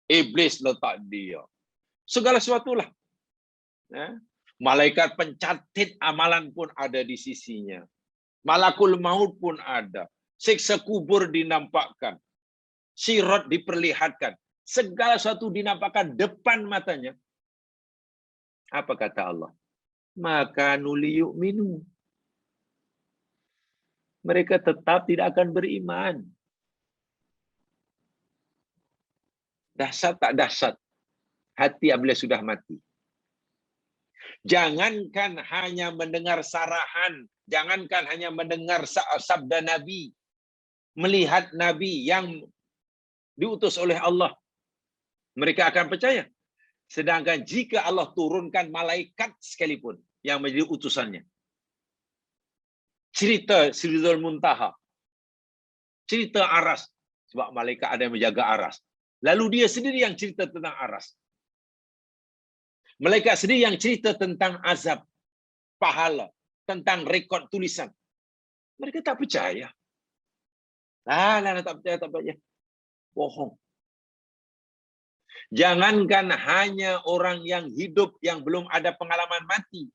Iblis letak dia. Segala sesuatulah. Malaikat pencatat amalan pun ada di sisinya. Malakul maut pun ada. Siksa kubur dinampakkan. Sirat diperlihatkan. Segala sesuatu dinampakkan depan matanya. Apa kata Allah? Maka nuliyuk minum. Mereka tetap tidak akan beriman. Dahsyat tak dahsyat hati apabila sudah mati. Jangankan hanya mendengar sarahan, jangankan hanya mendengar sabda Nabi, melihat Nabi yang diutus oleh Allah, mereka akan percaya. Sedangkan jika Allah turunkan malaikat sekalipun yang menjadi utusannya, cerita Sidratul Muntaha, cerita aras, sebab malaikat ada yang menjaga aras. Lalu dia sendiri yang cerita tentang aras. Malaikat sendiri yang cerita tentang azab, pahala, tentang rekod tulisan. Mereka tak percaya. Tak percaya. Bohong. Jangankan hanya orang yang hidup yang belum ada pengalaman mati,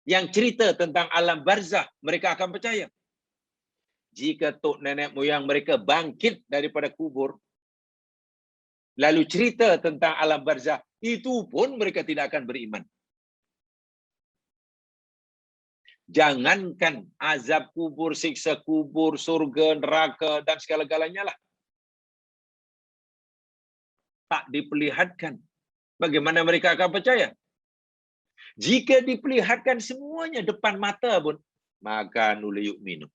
yang cerita tentang alam barzah, mereka akan percaya. Jika tok nenek moyang mereka bangkit daripada kubur, lalu cerita tentang alam barzah, itu pun mereka tidak akan beriman. Jangankan azab kubur, siksa kubur, surga, neraka, dan segala-galanya lah. Tak diperlihatkan. Bagaimana mereka akan percaya? Jika diperlihatkan semuanya depan mata pun, maka nula yu'minu.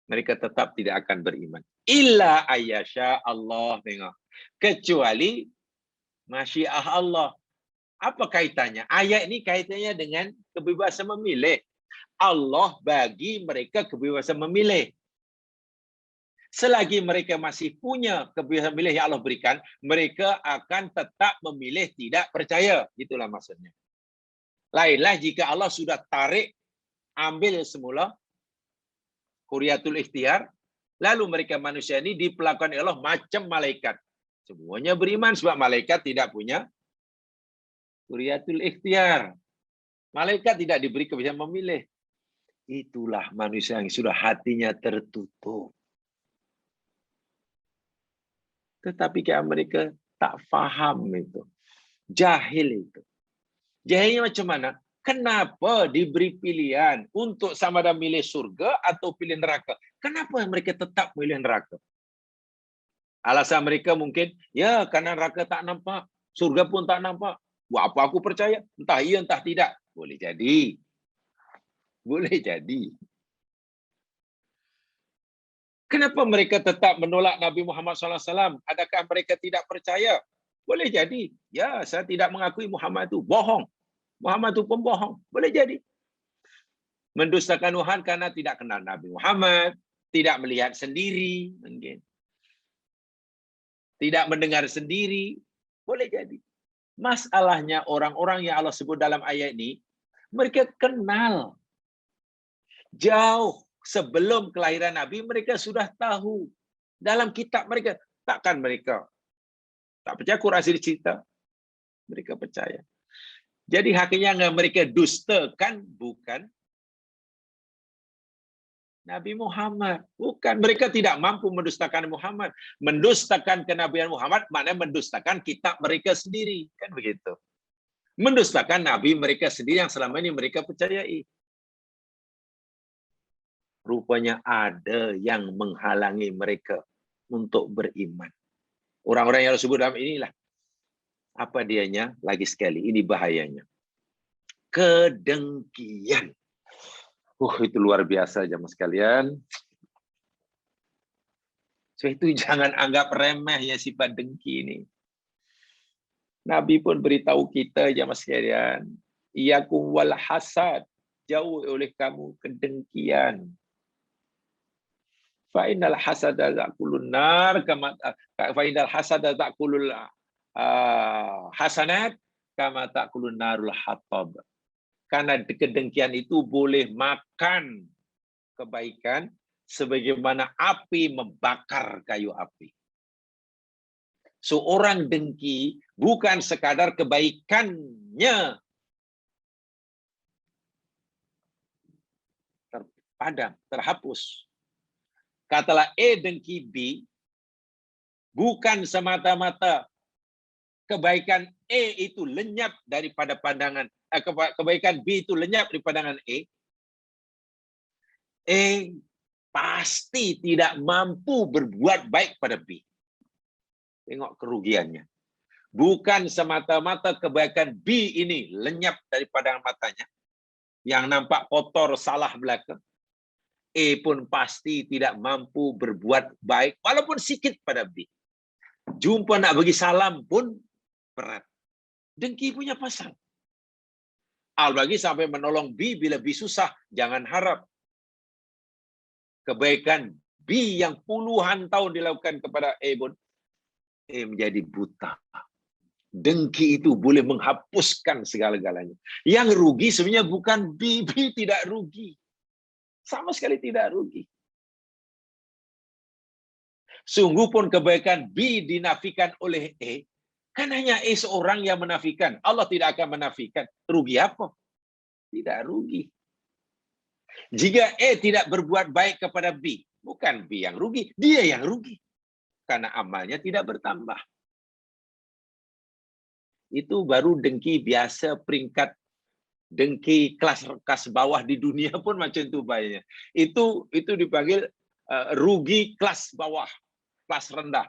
Mereka tetap tidak akan beriman. Illa ayyasha Allah. Tengok. Kecuali masyiah Allah. Apa kaitannya? Ayat ini kaitannya dengan kebebasan memilih. Allah bagi mereka kebebasan memilih. Selagi mereka masih punya kebebasan memilih yang Allah berikan, mereka akan tetap memilih tidak percaya. Itulah maksudnya. Lainlah jika Allah sudah tarik, ambil semula Huriyatul Ikhtiar, lalu mereka manusia ini diperlakukan Allah macam malaikat. Semuanya beriman sebab malaikat tidak punya Huriyatul Ikhtiar. Malaikat tidak diberi kebebasan memilih. Itulah manusia yang sudah hatinya tertutup. Tetapi mereka tak faham itu. Jahil itu. Jahilnya macam mana? Kenapa diberi pilihan untuk sama ada milih surga atau pilih neraka? Kenapa mereka tetap milih neraka? Alasan mereka mungkin, ya karena neraka tak nampak, surga pun tak nampak. Buat apa aku percaya? Entah iya, entah tidak. Boleh jadi. Boleh jadi. Kenapa mereka tetap menolak Nabi Muhammad SAW? Adakah mereka tidak percaya? Boleh jadi. Ya, saya tidak mengakui Muhammad itu bohong. Muhammad itu pembohong. Boleh jadi. Mendustakan Tuhan karena tidak kenal Nabi Muhammad, tidak melihat sendiri, mungkin. Tidak mendengar sendiri. Boleh jadi. Masalahnya orang-orang yang Allah sebut dalam ayat ini, mereka kenal. Jauh sebelum kelahiran Nabi, mereka sudah tahu. Dalam kitab mereka, takkan mereka tak percaya Quran cerita. Mereka percaya. Jadi hakikatnya mereka dustakan bukan Nabi Muhammad. Bukan. Mereka tidak mampu mendustakan Muhammad. Mendustakan kenabian Muhammad maknanya mendustakan kitab mereka sendiri. Kan begitu. Mendustakan Nabi mereka sendiri yang selama ini mereka percayai. Rupanya ada yang menghalangi mereka untuk beriman. Orang-orang yang disebut dalam inilah. Apa dianya? Lagi sekali, ini bahayanya. Kedengkian. Itu luar biasa jemaah sekalian. So itu jangan anggap remeh ya sifat dengki ini. Nabi pun beritahu kita jemaah sekalian, iyakum wal hasad, jauh oleh kamu kedengkian. Fa innal hasada ta'kulun nar kama fa innal hasada ta'kulul hasanat kama ta'kulun narul hatab. Karena kedengkian itu boleh makan kebaikan sebagaimana api membakar kayu api. Seorang dengki bukan sekadar kebaikannya terpadam, terhapus. Katalah dengki B, bukan semata-mata kebaikan itu lenyap daripada pandangan, kebaikan B itu lenyap dari pandangan pasti tidak mampu berbuat baik pada B. Tengok kerugiannya. Bukan semata-mata kebaikan B ini lenyap dari pandangan matanya, yang nampak kotor salah belaka. E pun pasti tidak mampu berbuat baik walaupun sedikit pada B. Jumpa nak bagi salam pun berat. Dengki punya pasal. Apalagi sampai menolong B bila B susah, jangan harap kebaikan B yang puluhan tahun dilakukan kepada A pun menjadi buta. Dengki itu boleh menghapuskan segala-galanya. Yang rugi sebenarnya bukan B tidak rugi. Sama sekali tidak rugi. Sungguh pun kebaikan B dinafikan oleh E, kan hanya E seorang yang menafikan. Allah tidak akan menafikan. Rugi apa? Tidak rugi. Jika E tidak berbuat baik kepada B, bukan B yang rugi, dia yang rugi. Karena amalnya tidak bertambah. Itu baru dengki biasa peringkat dengki kelas bawah di dunia pun macam itu banyak. Itu dipanggil rugi kelas bawah, kelas rendah.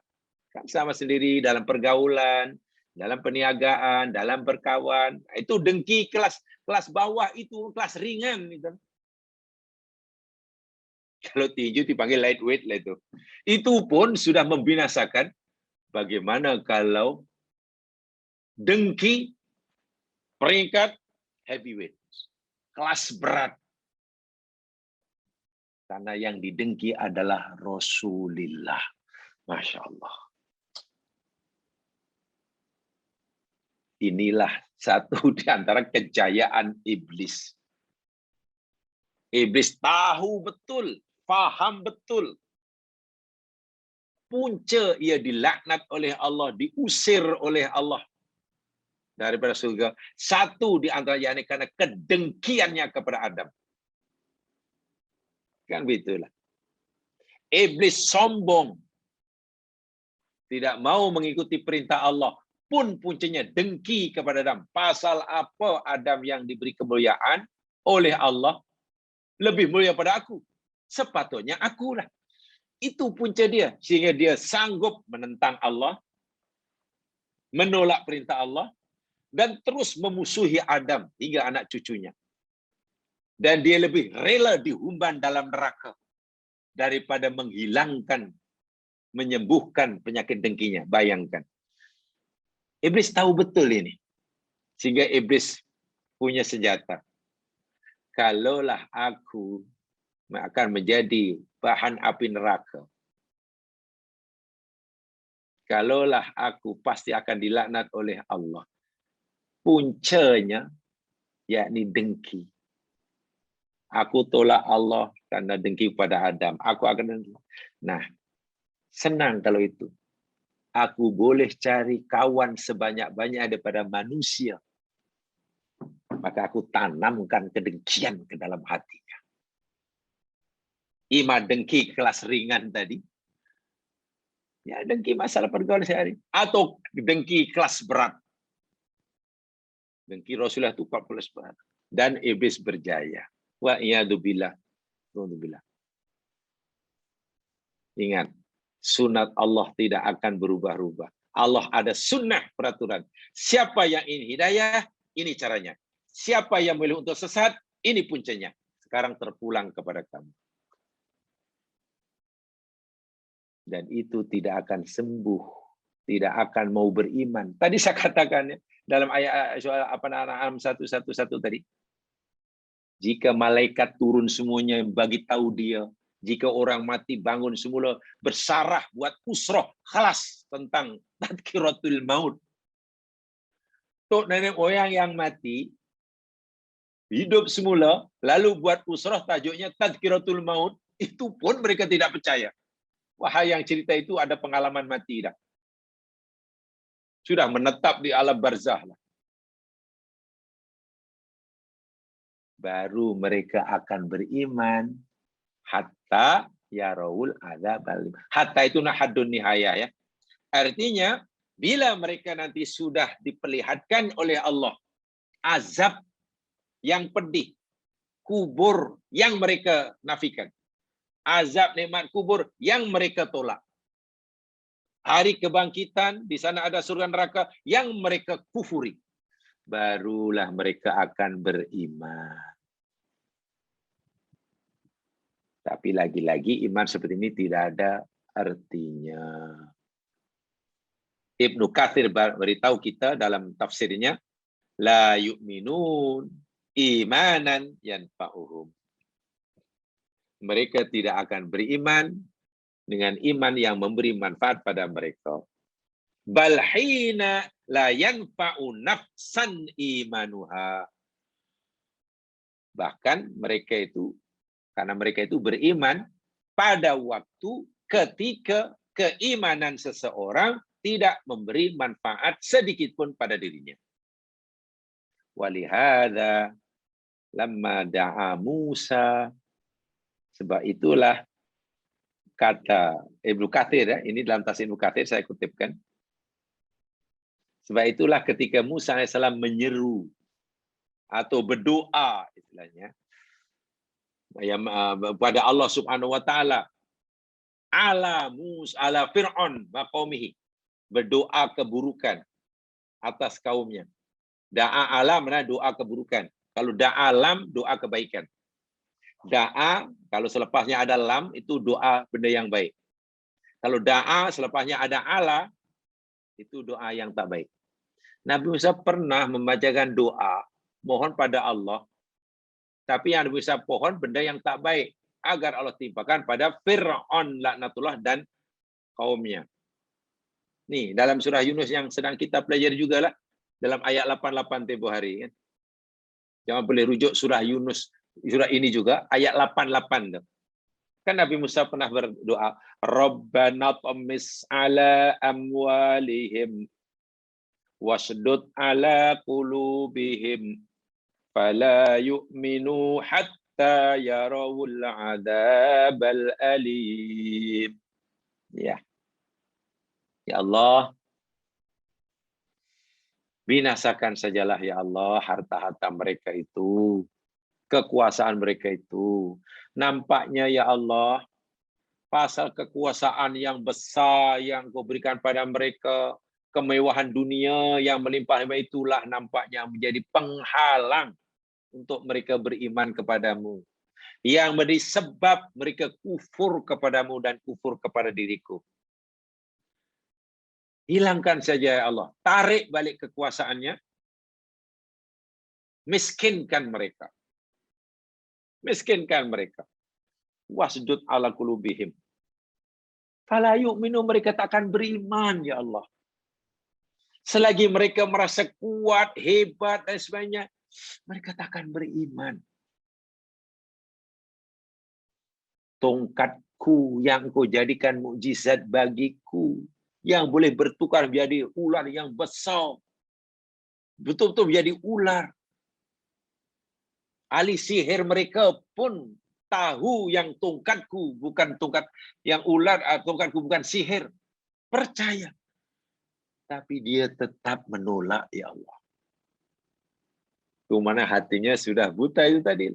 Kan sama sendiri dalam pergaulan, dalam perniagaan, dalam berkawan. Itu dengki kelas bawah, itu kelas ringan gitu. Kalau tinju dipanggil lightweight lah itu. Itu pun sudah membinasakan. Bagaimana kalau dengki peringkat heavyweight, kelas berat. Karena yang didengki adalah Rasulullah. Masya Allah. Inilah satu di antara kejayaan iblis. Iblis tahu betul, paham betul. Punca ia dilaknat oleh Allah, diusir oleh Allah daripada surga. Satu di antaranya karena kedengkiannya kepada Adam. Kan begitulah. Iblis sombong. Tidak mau mengikuti perintah Allah. Pun puncanya dengki kepada Adam. Pasal apa Adam yang diberi kemuliaan oleh Allah lebih mulia pada aku? Sepatutnya akulah. Itu punca dia. Sehingga dia sanggup menentang Allah, menolak perintah Allah, dan terus memusuhi Adam hingga anak cucunya. Dan dia lebih rela dihumban dalam neraka daripada menghilangkan, menyembuhkan penyakit dengkinya. Bayangkan. Iblis tahu betul ini. Sehingga iblis punya senjata. Kalaulah aku akan menjadi bahan api neraka, kalaulah aku pasti akan dilaknat oleh Allah. Puncanya yakni dengki. Aku tolak Allah karena dengki pada Adam. Aku akan dengki. Nah, senang kalau itu. Aku boleh cari kawan sebanyak-banyak daripada manusia. Maka aku tanamkan kedengkian ke dalam hatinya. Ima dengki kelas ringan tadi. Ya, dengki masalah pergaulan sehari. Atau dengki kelas berat. Dengki Rasulullah itu kelas berat. Dan iblis berjaya. Wa iyadzubillah. Ingat, sunat Allah tidak akan berubah-ubah. Allah ada sunnah peraturan. Siapa yang ingin hidayah, ini caranya. Siapa yang memilih untuk sesat, ini puncanya. Sekarang terpulang kepada kamu. Dan itu tidak akan sembuh, tidak akan mau beriman. Tadi saya katakan ya, dalam ayat soal An-An'am 111 tadi. Jika malaikat turun semuanya bagi tahu dia, jika orang mati bangun semula bersarah buat usrah khalas tentang tadkiratul maut. Tok nenek moyang yang mati hidup semula lalu buat usrah tajuknya tadkiratul maut, itu pun mereka tidak percaya. Wahai yang cerita itu ada pengalaman mati dah. Sudah menetap di alam barzah lah. Baru mereka akan beriman hatta yarawul adzab. Hatta itu haddun nihayah ya. Artinya bila mereka nanti sudah diperlihatkan oleh Allah azab yang pedih, kubur yang mereka nafikan, azab nikmat kubur yang mereka tolak, hari kebangkitan di sana ada surga neraka yang mereka kufuri, barulah mereka akan beriman. Tapi lagi-lagi iman seperti ini tidak ada artinya. Ibnu Katsir beritahu kita dalam tafsirnya, la yu'minun imanan yanfa'uhum. Mereka tidak akan beriman dengan iman yang memberi manfaat pada mereka. Bal hina la yanfa'u nafsan imanuha. Bahkan mereka itu, karena mereka itu beriman pada waktu ketika keimanan seseorang tidak memberi manfaat sedikit pun pada dirinya. Walihada lamma da'a Musa, sebab itulah kata Ibnu Katsir, ya, ini dalam tafsir Ibnu Katsir saya kutipkan. Sebab itulah ketika Musa AS menyeru atau berdoa istilahnya kepada Allah Subhanahu wa taala, ala Fir'aun wa qaumihi, berdoa keburukan atas kaumnya. Da'a alam mana doa keburukan. Kalau da'a lam doa kebaikan. Da'a kalau selepasnya ada lam itu doa benda yang baik. Kalau da'a selepasnya ada ala itu doa yang tak baik. Nabi Musa pernah membacakan doa mohon pada Allah, tapi yang Nabi Musa pohon benda yang tak baik agar Allah timpakan pada Fir'aun laknatullah dan kaumnya. Nih dalam surah Yunus yang sedang kita pelajari juga lah, dalam ayat 88 tempoh hari kan. Jangan boleh rujuk surah Yunus, surah ini juga ayat 88 tuh. Kan Nabi Musa pernah berdoa, Rabbana thammis ala amwalihim wasdud ala qulubihim fala yu'minu hatta yarawul adabal alim. Ya. Ya Allah, binasakan sajalah ya Allah harta-harta mereka itu, kekuasaan mereka itu. Nampaknya ya Allah, pasal kekuasaan yang besar yang Kau berikan pada mereka, kemewahan dunia yang melimpah itulah nampaknya menjadi penghalang untuk mereka beriman kepadamu. Yang menjadi sebab mereka kufur kepadamu dan kufur kepada diriku. Hilangkan saja ya Allah. Tarik balik kekuasaannya. Miskinkan mereka. Miskinkan mereka. Wasjud ala qulubihim. Fala yu'minu, mereka takkan beriman ya Allah. Selagi mereka merasa kuat, hebat dan sebagainya, mereka takkan beriman. Tongkatku yang Kau jadikan mukjizat bagiku, yang boleh bertukar menjadi ular yang besar. Betul-betul menjadi ular. Ahli sihir mereka pun tahu yang tongkatku bukan tongkat yang ular, tongkatku bukan sihir. Percaya. Tapi dia tetap menolak ya Allah. Itu mana hatinya sudah buta itu tadi.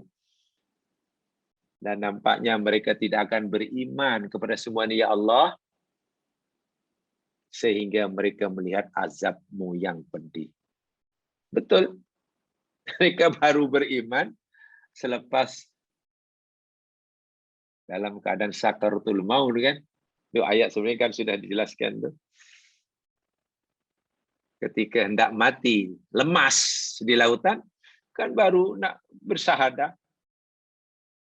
Dan nampaknya mereka tidak akan beriman kepada semua ini ya Allah. Sehingga mereka melihat azab-Mu yang pedih. Betul. Mereka baru beriman selepas dalam keadaan sakaratul maut kan. Itu ayat sebenarnya kan sudah dijelaskan tuh. Ketika hendak mati, lemas di lautan, kan baru nak bersyahadah.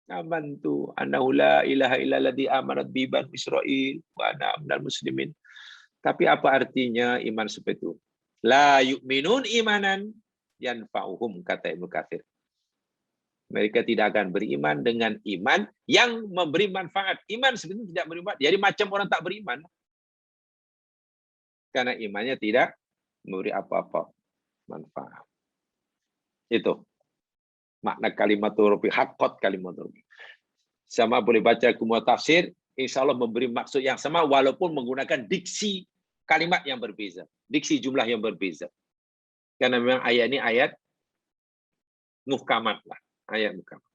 Amantu annahu la ilaha illalladzi amanat bi bani Israil wa ana minal muslimin. Tapi apa artinya iman seperti itu? La yu'minun imanan yanfa'uhum, kata Ibnu Katsir. Mereka tidak akan beriman dengan iman yang memberi manfaat. Iman sebenarnya tidak beriman. Jadi macam orang tak beriman. Karena imannya tidak memberi apa-apa manfaat. Itu makna kalimatul rabbi, haqqat kalimatul rabbi. Sama boleh baca semua tafsir, insya Allah memberi maksud yang sama walaupun menggunakan diksi kalimat yang berbeza, diksi jumlah yang berbeza. Karena memang ayat ini ayat muhkamat lah, ayat muhkamat.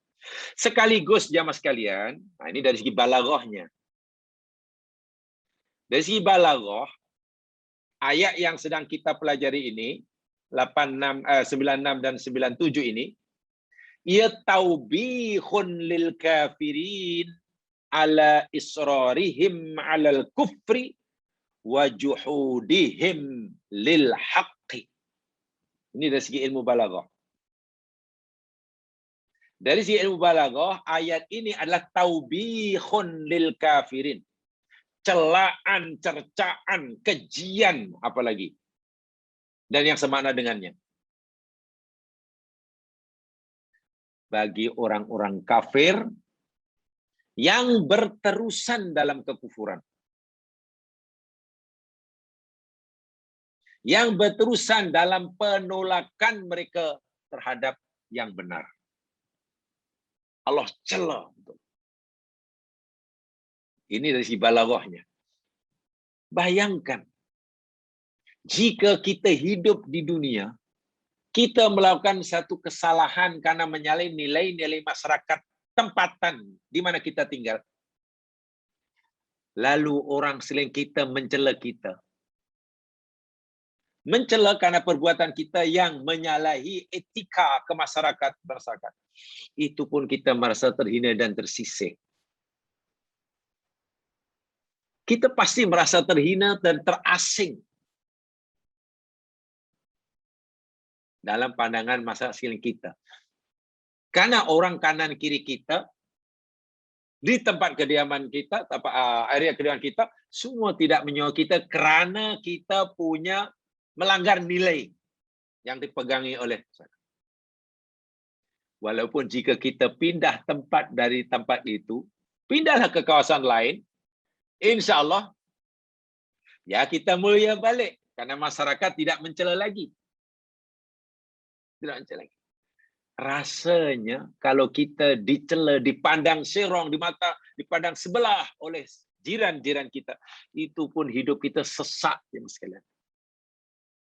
Sekaligus jamaah sekalian, nah ini dari segi balaghahnya. Dari segi balaghah, ayat yang sedang kita pelajari ini 96 dan 97 ini, ia taubihun lil kafirin, ala israrihim 'alal kufri wa juhudihim lil haqqi. Ini dari segi ilmu balaghah. Dari segi ilmu balaghah, ayat ini adalah taubihun lil kafirin. Celaan, cercaan, kejian, apalagi. Dan yang semakna dengannya. Bagi orang-orang kafir yang berterusan dalam kekufuran. Yang berterusan dalam penolakan mereka terhadap yang benar. Allah cela. Ini dari sisi balaghahnya. Bayangkan, jika kita hidup di dunia, kita melakukan satu kesalahan karena menyalahi nilai-nilai masyarakat tempatan di mana kita tinggal. Lalu orang selain kita mencela kita. Mencela karena perbuatan kita yang menyalahi etika kemasyarakat masyarakat. Itu pun kita merasa terhina dan tersisih. Kita pasti merasa terhina dan terasing dalam pandangan masyarakat sekeliling kita. Karena orang kanan kiri kita, di tempat kediaman kita, area kediaman kita, semua tidak menyoal kita kerana kita punya melanggar nilai yang dipegangi oleh. Walaupun jika kita pindah tempat dari tempat itu, pindahlah ke kawasan lain, insya Allah, ya kita mulia balik. Karena masyarakat tidak mencela lagi. Tidak mencela lagi. Rasanya kalau kita dicela, dipandang serong, dipandang sebelah oleh jiran-jiran kita, itu pun hidup kita sesak, ya sekalian.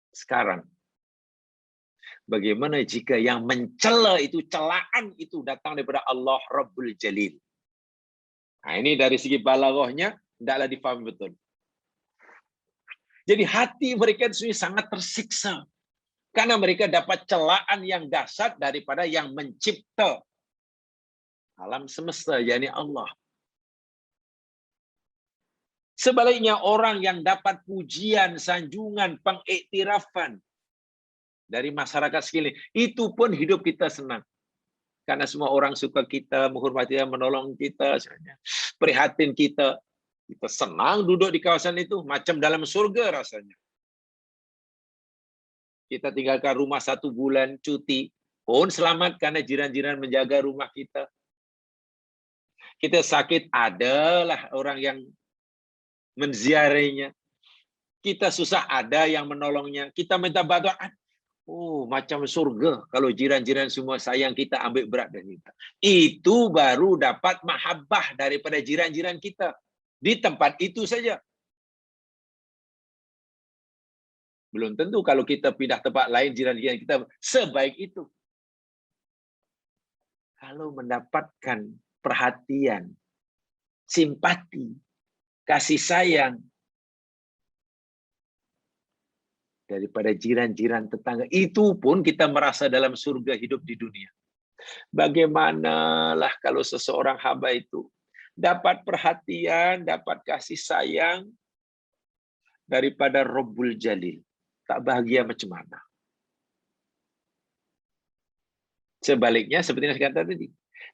Sekarang, bagaimana jika yang mencela itu, celaan itu datang daripada Allah Rabbul Jalil? Nah, ini dari segi balaghahnya, tidaklah difahami betul. Jadi hati mereka itu sangat tersiksa. Karena mereka dapat celaan yang dahsyat daripada yang mencipta alam semesta, yakni Allah. Sebaliknya orang yang dapat pujian, sanjungan, pengiktirafan dari masyarakat sekeliling, itu pun hidup kita senang. Karena semua orang suka kita, menghormati kita, menolong kita, prihatin kita. Kita senang duduk di kawasan itu, macam dalam surga rasanya. Kita tinggalkan rumah 1 bulan cuti, pun selamat karena jiran-jiran menjaga rumah kita. Kita sakit, adalah orang yang menziarainya. Kita susah, ada yang menolongnya. Kita minta bantuan, oh macam surga kalau jiran-jiran semua sayang kita, ambil berat dari kita. Itu baru dapat mahabbah daripada jiran-jiran kita di tempat itu saja. Belum tentu kalau kita pindah tempat lain, jiran-jiran kita sebaik itu. Kalau mendapatkan perhatian, simpati, kasih sayang daripada jiran-jiran tetangga, itu pun kita merasa dalam surga hidup di dunia. Bagaimanalah kalau seseorang hamba itu dapat perhatian, dapat kasih sayang daripada Rabbul Jalil. Tak bahagia macam mana? Sebaliknya, seperti yang saya katakan tadi,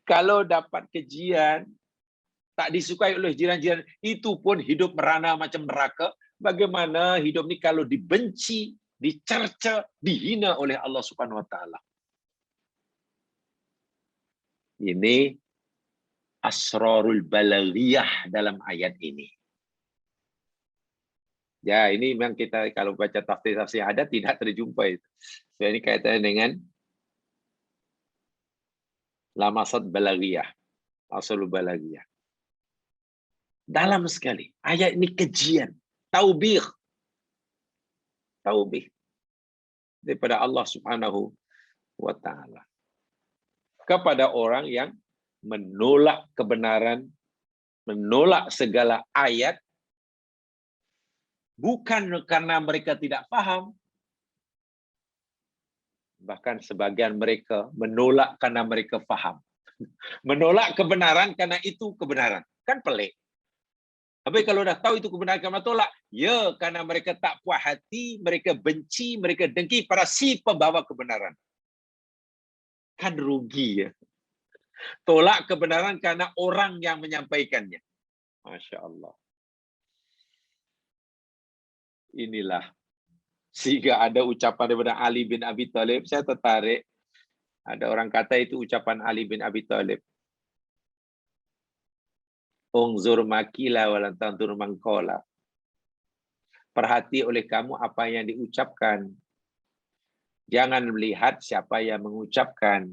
kalau dapat kejian, tak disukai oleh jiran-jiran, itu pun hidup merana macam neraka. Bagaimana hidup ini kalau dibenci, dicerca, dihina oleh Allah Subhanahu wa taala? Ini asrarul balaghiyah dalam ayat ini. Ya, ini memang kita kalau baca tafsir-tafsir ada tidak terjumpa itu. So, ini kaitannya dengan lamasat balaghiyah, asrarul balaghiyah. Dalam sekali. Ayat ini kejian, taubih. Taubih daripada Allah Subhanahu wa taala kepada orang yang menolak kebenaran, menolak segala ayat, bukan karena mereka tidak paham, bahkan sebagian mereka menolak karena mereka paham. Menolak kebenaran karena itu kebenaran. Kan pelik. Tapi kalau dah tahu itu kebenaran kamu tolak, ya karena mereka tak puas hati, mereka benci, mereka dengki pada si pembawa kebenaran. Kan rugi ya. Tolak kebenaran karena orang yang menyampaikannya. Masya Allah. Inilah. Sehingga ada ucapan daripada Ali bin Abi Thalib. Saya tertarik. Ada orang kata itu ucapan Ali bin Abi Thalib. Ungzur makila walan tantur mangkola. Perhati oleh kamu apa yang diucapkan. Jangan melihat siapa yang mengucapkan.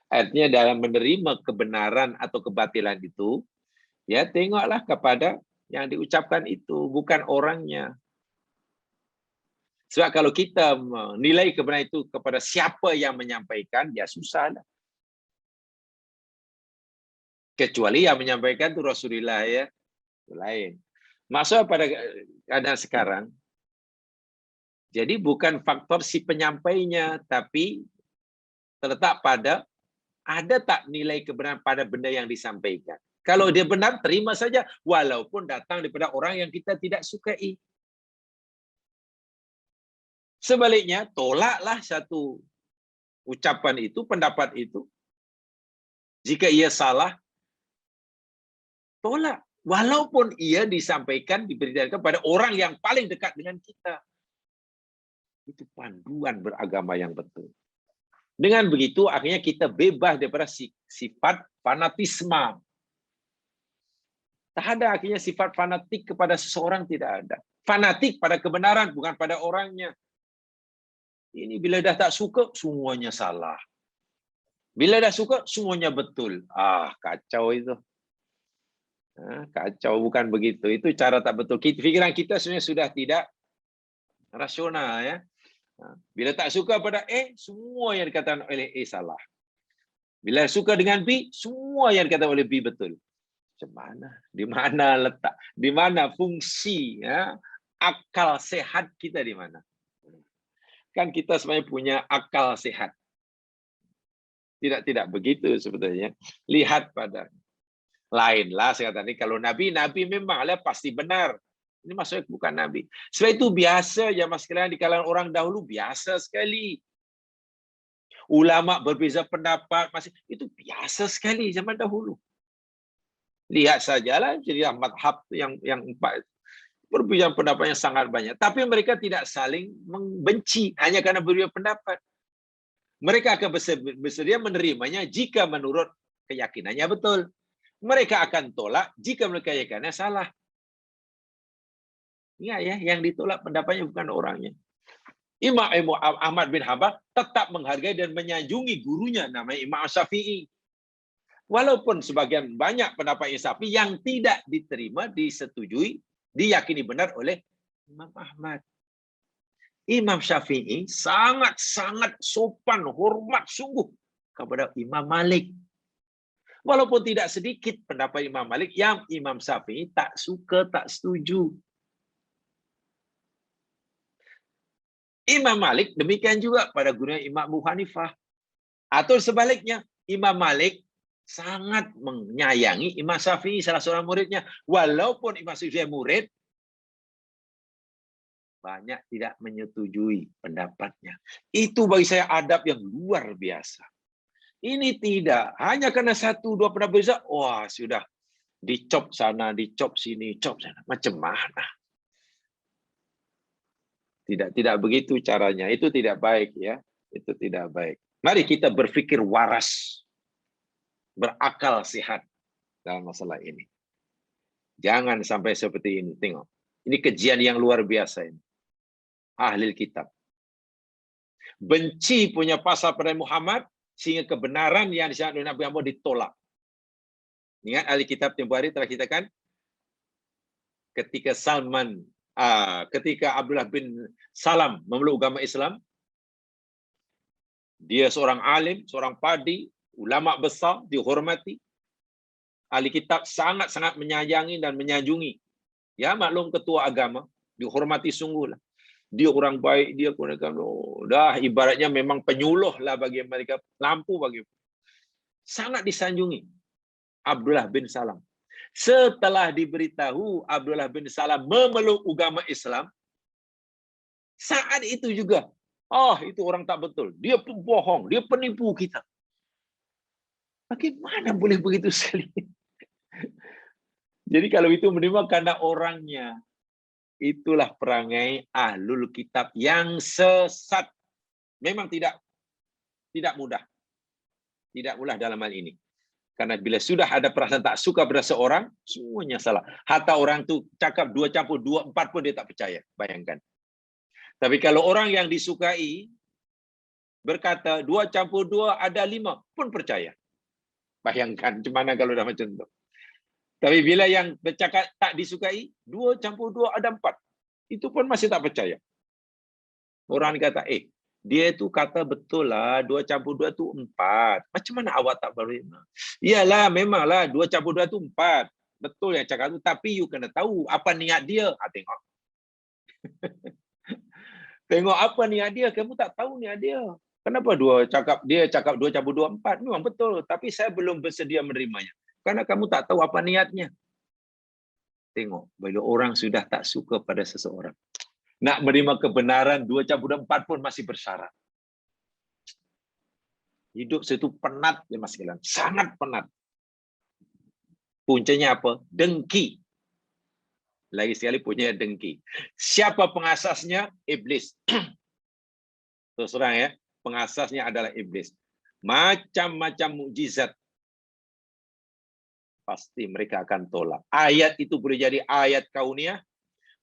Artinya dalam menerima kebenaran atau kebatilan itu, ya tengoklah kepada yang diucapkan itu, bukan orangnya. Sebab kalau kita menilai kebenaran itu kepada siapa yang menyampaikan, ya susahlah. Kecuali yang menyampaikan itu Rasulullah ya, lain. Maksudnya pada keadaan sekarang, jadi bukan faktor si penyampainya, tapi terletak pada ada tak nilai kebenaran pada benda yang disampaikan. Kalau dia benar, terima saja, walaupun datang daripada orang yang kita tidak sukai. Sebaliknya, tolaklah satu ucapan itu, pendapat itu. Jika ia salah, tolak. Walaupun ia disampaikan, diberitakan kepada orang yang paling dekat dengan kita. Itu panduan beragama yang betul. Dengan begitu, akhirnya kita bebas daripada sifat fanatisme. Tak ada akhirnya sifat fanatik kepada seseorang, tidak ada. Fanatik pada kebenaran, bukan pada orangnya. Ini bila dah tak suka, semuanya salah. Bila dah suka, semuanya betul. Kacau itu. Kacau, bukan begitu. Itu cara tak betul. Fikiran kita sebenarnya sudah tidak rasional ya. Bila tak suka pada A, semua yang dikatakan oleh A salah. Bila suka dengan B, semua yang dikatakan oleh B betul. Macam mana? Di mana letak? Di mana fungsi ya? Akal sehat kita di mana? Kan kita sebenarnya punya akal sehat. Tidak begitu sebetulnya. Lihat pada lainlah saya kata ini, kalau Nabi memanglah pasti benar. Ini maksudnya bukan Nabi. Sebab itu biasa ya mas sekalian di kalangan orang dahulu biasa sekali. Ulama berbeza pendapat masih itu biasa sekali zaman dahulu. Lihat sajalah jadi madhab yang empat berbeda pendapatnya sangat banyak. Tapi mereka tidak saling membenci hanya karena berbeda pendapat. Mereka akan bersedia menerimanya jika menurut keyakinannya betul. Mereka akan tolak jika mereka yakinnya salah. Ingat ya, yang ditolak pendapatnya bukan orangnya. Imam Ahmad bin Hanbal tetap menghargai dan menyanjungi gurunya namanya Imam Syafi'i. Walaupun sebagian banyak pendapat Syafi'i yang tidak diterima, disetujui, diyakini benar oleh Imam Ahmad. Imam Syafi'i sangat-sangat sopan, hormat sungguh kepada Imam Malik. Walaupun tidak sedikit pendapat Imam Malik yang Imam Syafi'i tak suka, tak setuju. Imam Malik demikian juga pada gurunya Imam Abu Hanifah. Atau sebaliknya, Imam Malik sangat menyayangi Imam Syafi'i, salah seorang muridnya. Walaupun Imam Syafi'i murid, banyak tidak menyetujui pendapatnya. Itu bagi saya adab yang luar biasa. Ini tidak. Hanya karena satu dua pendapat berbeza, wah sudah dicop sana, dicop sini, cop sana. Macam mana? Tidak begitu caranya. Itu tidak baik ya. Itu tidak baik. Mari kita berpikir waras. Berakal sehat dalam masalah ini. Jangan sampai seperti ini. Tengok. Ini kejian yang luar biasa ini. Ahli kitab. Benci punya pasal pada Muhammad sehingga kebenaran yang disebut oleh Nabi Muhammad ditolak. Ingat ahli kitab tempoh hari telah kita kan ketika ketika Abdullah bin Salam memeluk agama Islam, dia seorang alim, seorang padi, ulama besar, dihormati. Ahli kitab sangat-sangat menyayangi dan menyanjungi. Ya, maklum ketua agama, dihormati sungguhlah. Dia orang baik, dia gunakan dah ibaratnya memang penyuluh lah bagi mereka, lampu bagi. Sangat disanjungi Abdullah bin Salam. Setelah diberitahu Abdullah bin Salam memeluk agama Islam, saat itu juga, itu orang tak betul. Dia pembohong, dia penipu kita. Bagaimana boleh begitu sekali? Jadi kalau itu menerima karena orangnya. Itulah perangai ahlul kitab yang sesat. Memang tidak mudah. Tidak mudah dalam hal ini. Karena bila sudah ada perasaan tak suka pada seorang, semuanya salah. Hatta orang tu cakap 2 campur 2 4 pun dia tak percaya. Bayangkan. Tapi kalau orang yang disukai berkata 2 campur 2 ada 5 pun percaya. Bayangkan gimana kalau dah macam tu. Tapi bila yang bercakap tak disukai, 2 campur 2 ada 4. Itu pun masih tak percaya. Orang kata, dia itu kata betul lah, 2 campur 2 itu 4. Macam mana awak tak beriman? Iyalah, memanglah 2 campur 2 itu 4. Betul yang cakap itu, tapi you kena tahu apa niat dia. Tengok. Tengok apa niat dia, kamu tak tahu niat dia. Kenapa dia cakap 2 campur 2 4? Memang betul, tapi saya belum bersedia menerimanya. Karena kamu tak tahu apa niatnya. Tengok, bila orang sudah tak suka pada seseorang, nak menerima kebenaran 2 campur 4 pun masih bersyarat. Hidup situ penat ya Mas Gilang, sangat penat. Puncanya apa? Dengki. Lagi sekali punya dengki. Siapa pengasasnya? Iblis. Terus terang ya, pengasasnya adalah iblis. Macam-macam mukjizat pasti mereka akan tolak. Ayat itu boleh jadi ayat kauniyah,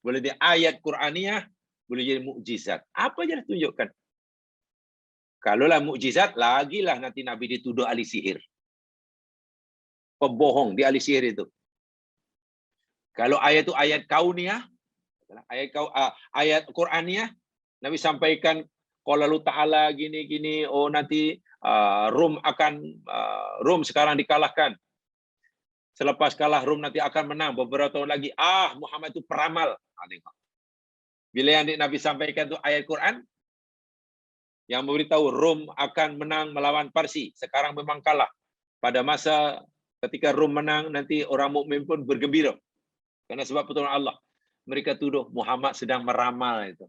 boleh jadi ayat Qur'aniyah, boleh jadi mukjizat. Apa yang ditunjukkan? Kalaulah mukjizat, lagilah nanti Nabi dituduh ahli sihir. Pembohong di ahli sihir itu. Kalau ayat itu ayat kauniyah, ayat Qur'aniyah, Nabi sampaikan qala Allah Ta'ala gini-gini, nanti Rom sekarang dikalahkan. Selepas kalah Rom nanti akan menang beberapa tahun lagi. Muhammad itu peramal. Bila yang Nabi sampaikan itu ayat Quran yang memberitahu Rom akan menang melawan Parsi. Sekarang memang kalah. Pada masa ketika Rom menang, nanti orang mukmin pun bergembira. Karena sebab pertolongan Allah. Mereka tuduh Muhammad sedang meramal itu.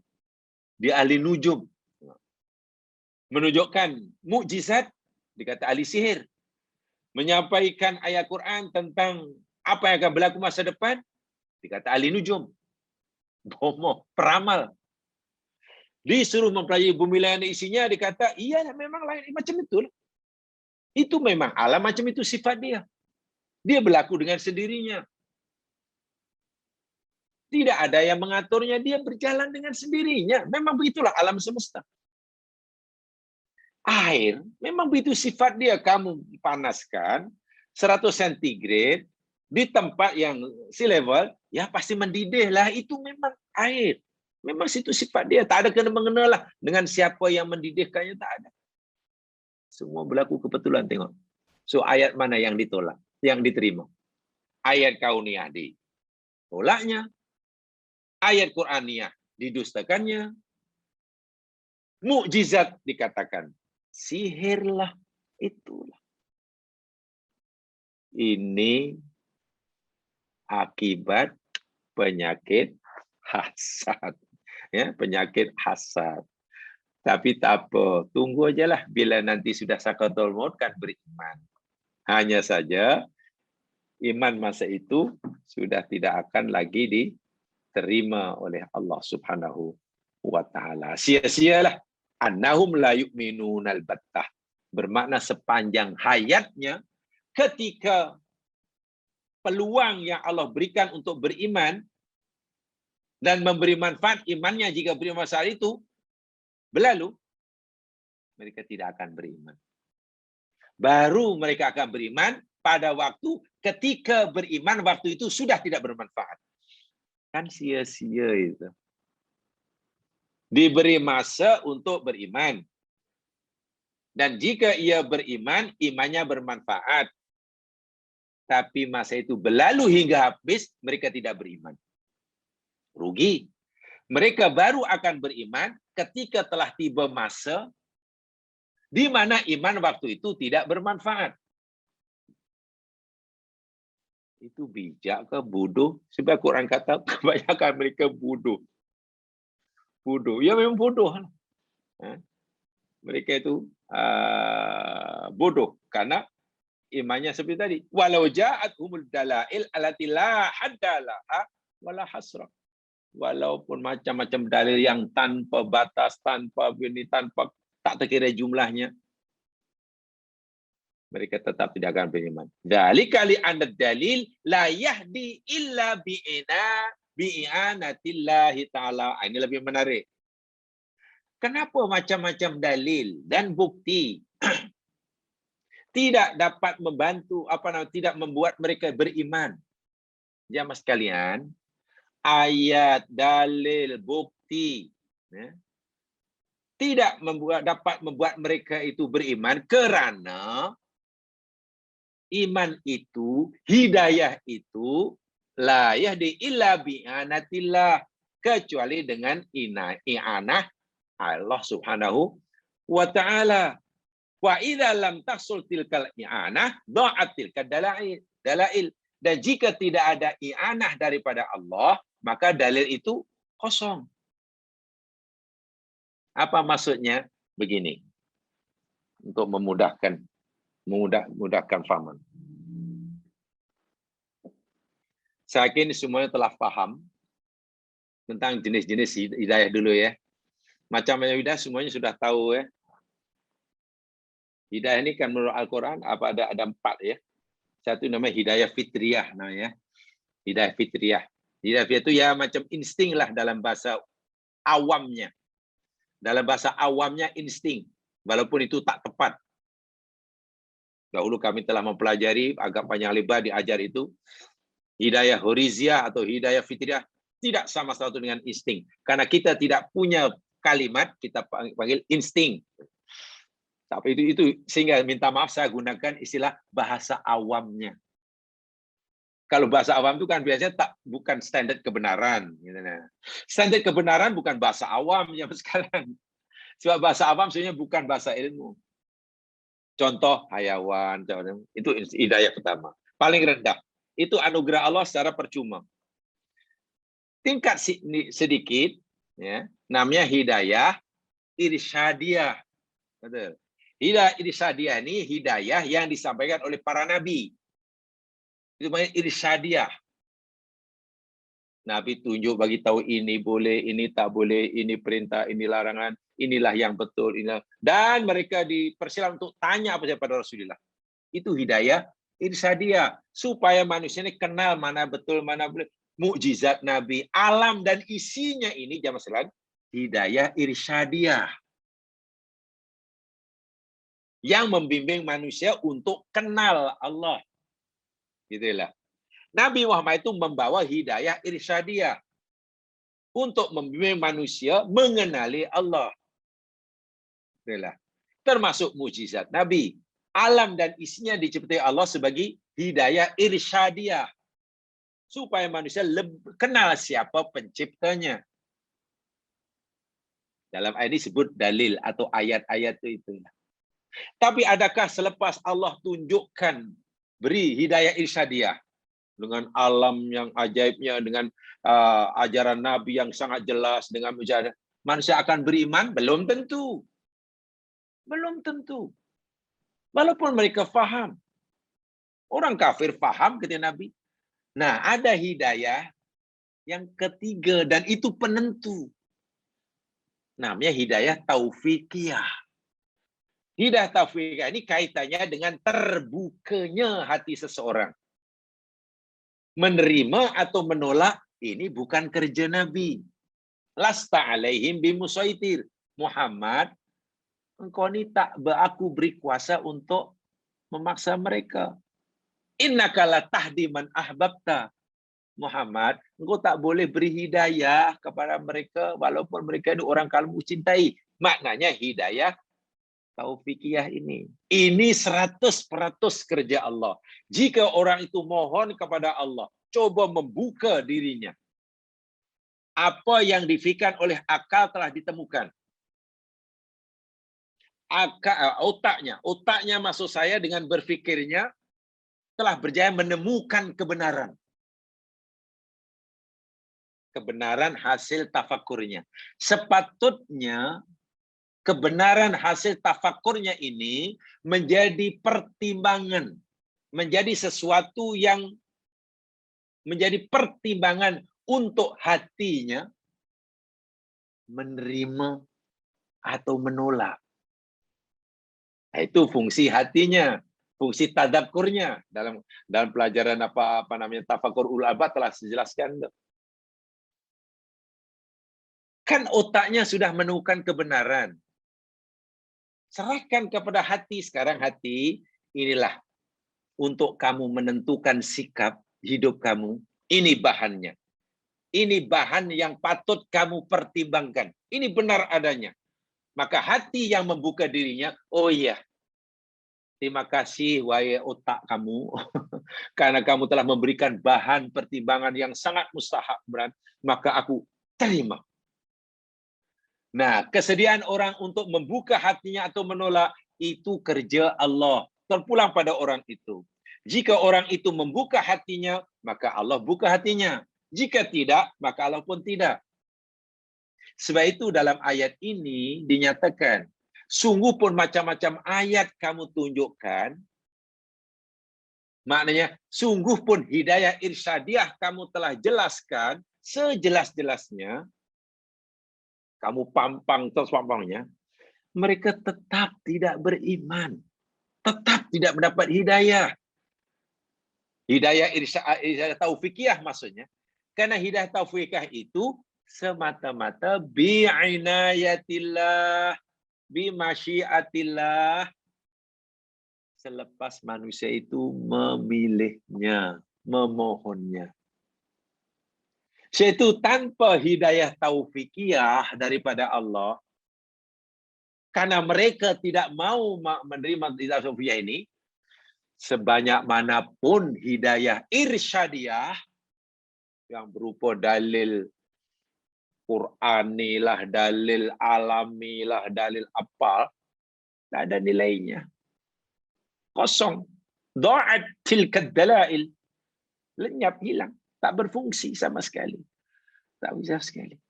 Dia ahli nujum. Menunjukkan mukjizat, dikata ahli sihir. Menyampaikan ayat Quran tentang apa yang akan berlaku masa depan, dikata ahli nujum. Bomoh, peramal. Disuruh mempelajari bumi langit isinya, dikata, iya memang lain macam itu. Itu memang alam macam itu sifat dia. Dia berlaku dengan sendirinya. Tidak ada yang mengaturnya, dia berjalan dengan sendirinya. Memang begitulah alam semesta. Air, memang begitu sifat dia. Kamu panaskan 100 centigrade di tempat yang sea level, ya pasti mendidih lah. Itu memang air. Memang situ sifat dia. Tak ada kena mengenalah dengan siapa yang mendidihkannya, tak ada. Semua berlaku kebetulan, tengok. So ayat mana yang ditolak, yang diterima? Ayat kauniyah ditolaknya. Ayat Qur'aniyah didustakannya. Mukjizat dikatakan sihirlah, itulah. Ini akibat penyakit hasad. Ya, penyakit hasad. Tapi tak apa, tunggu ajalah bila nanti sudah sakaratul maut kan beriman. Hanya saja iman masa itu sudah tidak akan lagi diterima oleh Allah Subhanahu wa taala. Sia-sialah. Annahum la yu'minunal battah. Bermakna sepanjang hayatnya ketika peluang yang Allah berikan untuk beriman dan memberi manfaat imannya jika beriman saat itu berlalu, mereka tidak akan beriman. Baru mereka akan beriman pada waktu ketika beriman waktu itu sudah tidak bermanfaat. Kan sia-sia itu. Diberi masa untuk beriman. Dan jika ia beriman, imannya bermanfaat. Tapi masa itu berlalu hingga habis, mereka tidak beriman. Rugi. Mereka baru akan beriman ketika telah tiba masa di mana iman waktu itu tidak bermanfaat. Itu bijak ke bodoh? Sebab Quran kata kebanyakan mereka bodoh. Bodoh. Ya memang bodoh. Mereka itu bodoh. Karena imannya seperti tadi. Walau ja'athumul dalail allati la haddalaha wala hasra. Walaupun macam-macam dalil yang tanpa batas, tanpa ini, tanpa tak terkira jumlahnya, mereka tetap tidak akan beriman. Dzalika li anna dalil la yahdi illa bi'inatillahi ta'ala. Ini lebih menarik. Kenapa macam-macam dalil dan bukti tidak dapat membantu, tidak membuat mereka beriman? Jamaah sekalian, ayat, dalil, bukti tidak dapat membuat mereka itu beriman kerana iman itu, hidayah itu la yahdi illa bi'anatillah, kecuali dengan i'anah Allah Subhanahu wa ta'ala. Wa idza lam tahsul tilkal i'anah dha'at tilkad dalail. Dan jika tidak ada i'anah daripada Allah, maka dalil itu kosong. Apa maksudnya? Begini. Untuk memudahkan fahaman. Saya yakin semuanya telah paham tentang jenis-jenis hidayah dulu ya. Macam-macam hidayah semuanya sudah tahu ya. Hidayah ini kan menurut Al-Quran ada 4 ya. Satu namanya hidayah fitriyah namanya. Hidayah fitriyah. Hidayah fitriyah itu ya macam insting lah dalam bahasa awamnya. Dalam bahasa awamnya insting. Walaupun itu tak tepat. Dahulu kami telah mempelajari agak panjang lebar diajar itu. Hidayah horiziyah atau hidayah fitriyah tidak sama satu dengan insting. Karena kita tidak punya kalimat, kita panggil insting. Tapi itu sehingga minta maaf saya gunakan istilah bahasa awamnya. Kalau bahasa awam itu kan biasanya bukan standar kebenaran. Standar kebenaran bukan bahasa awam ya sekarang. Sebab bahasa awam sebenarnya bukan bahasa ilmu. Contoh hayawan, itu hidayah pertama. Paling rendah. Itu anugerah Allah secara percuma. Tingkat sedikit, ya, namanya hidayah irsyadiyah. Betul. Hidayah irsyadiyah ini hidayah yang disampaikan oleh para nabi. Itu namanya irsyadiyah. Nabi tunjuk bagi tahu ini boleh, ini tak boleh, ini perintah, ini larangan, inilah yang betul, inilah. Dan mereka dipersilakan untuk tanya apa saja pada Rasulullah. Itu hidayah irsyadiyah supaya manusia ini kenal mana betul, mana boleh. Mukjizat Nabi, alam dan isinya ini jamaah sekalian, hidayah irsyadiyah yang membimbing manusia untuk kenal Allah. Gitulah. Nabi Muhammad itu membawa hidayah irsyadiyah untuk membimbing manusia mengenali Allah. Gitulah. Termasuk mukjizat Nabi. Alam dan isinya diciptai Allah sebagai hidayah irsyadiyah supaya manusia kenal siapa penciptanya. Dalam ayat ini disebut dalil atau ayat-ayat itu. Tapi adakah selepas Allah tunjukkan beri hidayah irsyadiyah dengan alam yang ajaibnya, dengan ajaran Nabi yang sangat jelas, dengan mujizat, manusia akan beriman? Belum tentu. Belum tentu. Walaupun mereka faham. Orang kafir faham kata Nabi. Nah, ada hidayah yang ketiga dan itu penentu. Namanya hidayah taufikiyah. Hidayah taufikiyah ini kaitannya dengan terbukanya hati seseorang. Menerima atau menolak ini bukan kerja Nabi. Lasta alaihim bimusaitir. Muhammad, engkau ni tak aku beri kuasa untuk memaksa mereka. Innaka la tahdi man ahbabta. Muhammad, engkau tak boleh beri hidayah kepada mereka walaupun mereka itu orang kamu cintai. Maknanya hidayah taufikiyah ini. Ini 100% kerja Allah. Jika orang itu mohon kepada Allah, coba membuka dirinya. Apa yang difikirkan oleh akal telah ditemukan. Otaknya maksud saya dengan berfikirnya, telah berjaya menemukan kebenaran. Kebenaran hasil tafakurnya. Sepatutnya kebenaran hasil tafakurnya ini menjadi pertimbangan, menjadi sesuatu yang menjadi pertimbangan untuk hatinya menerima atau menolak. Nah, itu fungsi hatinya, fungsi tadabkurnya dalam pelajaran apa namanya tafakur ulul albab telah dijelaskan. Kan otaknya sudah menemukan kebenaran. Serahkan kepada hati. Sekarang hati, inilah untuk kamu menentukan sikap hidup kamu. Ini bahannya. Ini bahan yang patut kamu pertimbangkan. Ini benar adanya. Maka hati yang membuka dirinya, oh iya, terima kasih wahai otak kamu. Karena kamu telah memberikan bahan pertimbangan yang sangat mustahak berat. Maka aku terima. Nah, kesediaan orang untuk membuka hatinya atau menolak, itu kerja Allah. Terpulang pada orang itu. Jika orang itu membuka hatinya, maka Allah buka hatinya. Jika tidak, maka Allah pun tidak. Sebab itu dalam ayat ini dinyatakan, sungguh pun macam-macam ayat kamu tunjukkan, maknanya sungguh pun hidayah irsyadiah kamu telah jelaskan sejelas-jelasnya, kamu pampang terus pampangnya, mereka tetap tidak beriman, tetap tidak mendapat hidayah. Hidayah irsyad taufikiyah maksudnya. Karena hidayah taufikiyah itu semata-mata bi'inayatillah, bimasyiatillah. Selepas manusia itu memilihnya, memohonnya. Yaitu tanpa hidayah taufikiyah daripada Allah, karena mereka tidak mau menerima hidayah taufikiyah ini, sebanyak manapun hidayah irsyadiah yang berupa dalil Qur'ani lah, dalil alami lah, dalil apa, tak ada nilainya. Kosong. Da'at tilka dalail. Lenyap, hilang. Tak berfungsi sama sekali. Tak bisa sekali.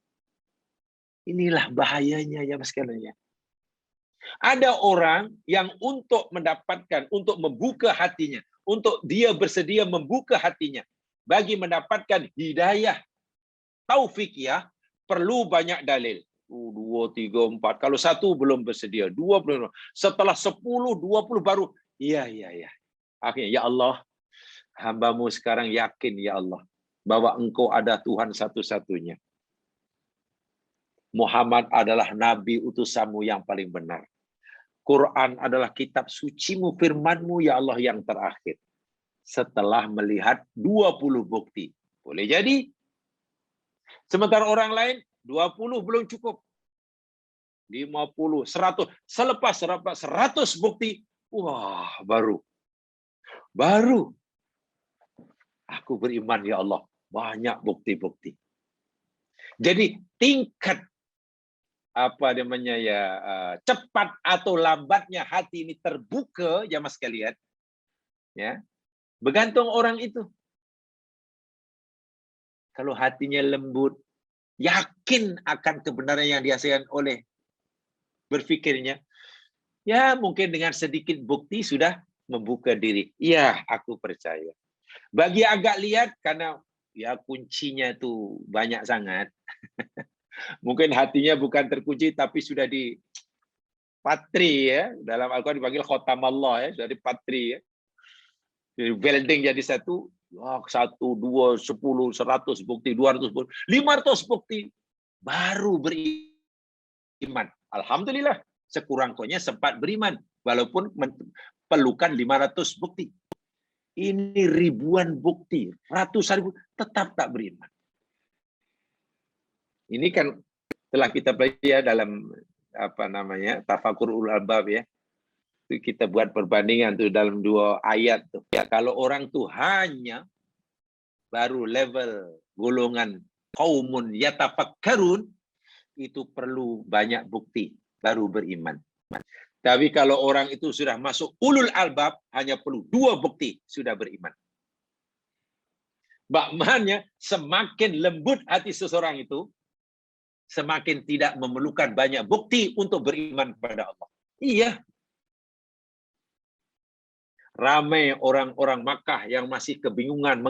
Inilah bahayanya ya sekalian. Ada orang yang untuk mendapatkan, untuk membuka hatinya, untuk dia bersedia membuka hatinya, bagi mendapatkan hidayah taufikiyah, perlu banyak dalil. 2, 3, 4. Kalau satu belum bersedia, 2 belum. Setelah 10, 20 baru, iya. Akhirnya, ya Allah, hamba-Mu sekarang yakin, ya Allah, bahwa Engkau ada Tuhan satu-satunya. Muhammad adalah Nabi utusanmu yang paling benar. Quran adalah kitab sucimu, firmanmu, ya Allah, yang terakhir. Setelah melihat 20 bukti. Boleh jadi. Sementara orang lain, 20 belum cukup. 50, 100. Selepas 100 bukti, wah, baru. Aku beriman, ya Allah. Banyak bukti-bukti. Jadi tingkat cepat atau lambatnya hati ini terbuka, ya mas sekalian, ya, bergantung orang itu. Kalau hatinya lembut, yakin akan kebenaran yang dihasilkan oleh berfikirnya, ya mungkin dengan sedikit bukti sudah membuka diri. Ya, aku percaya. Bagi agak lihat, karena ya kuncinya itu banyak sangat. Mungkin hatinya bukan terkunci, tapi sudah di patri, ya. Dalam Al-Quran dipanggil khotamallah, ya. Sudah di patri, ya. Jadi welding jadi satu, 1, 2, 10, 100 bukti, 200 bukti, 500 bukti, baru beriman. Alhamdulillah, sekurang-kurangnya sempat beriman, walaupun perlukan 500 bukti. Ini ribuan bukti, ratusan ribu, tetap tak beriman. Ini kan telah kita pelajari dalam tafakur ulul albab, ya. Kita buat perbandingan tuh dalam 2 ayat tuh. Ya, kalau orang tuh hanya baru level golongan qaumun yatafakkarun, itu perlu banyak bukti baru beriman. Tapi kalau orang itu sudah masuk ulul albab, hanya perlu 2 bukti sudah beriman. Maknanya semakin lembut hati seseorang itu, semakin tidak memerlukan banyak bukti untuk beriman kepada Allah. Iya. Ramai orang-orang Makkah yang masih kebingungan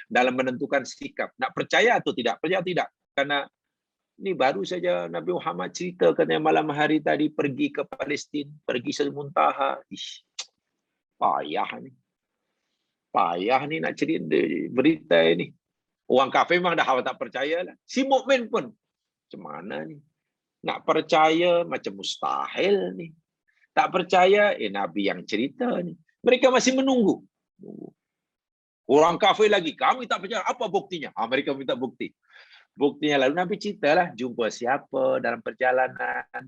dalam menentukan sikap. Nak percaya atau tidak? Percaya tidak. Karena ini baru saja Nabi Muhammad cerita katanya malam hari tadi pergi ke Palestin, pergi Sidratul Muntaha. Payah ni. Payah ni nak cerita berita ini. Orang kafir memang dah tak percaya lah. Si mukmin pun macam mana ni? Nak percaya macam mustahil ni. Tak percaya, Nabi yang cerita ni. Mereka masih menunggu. Orang kafir lagi, kami tak percaya. Apa buktinya? Mereka minta bukti. Buktinya lalu Nabi ceritalah, jumpa siapa dalam perjalanan.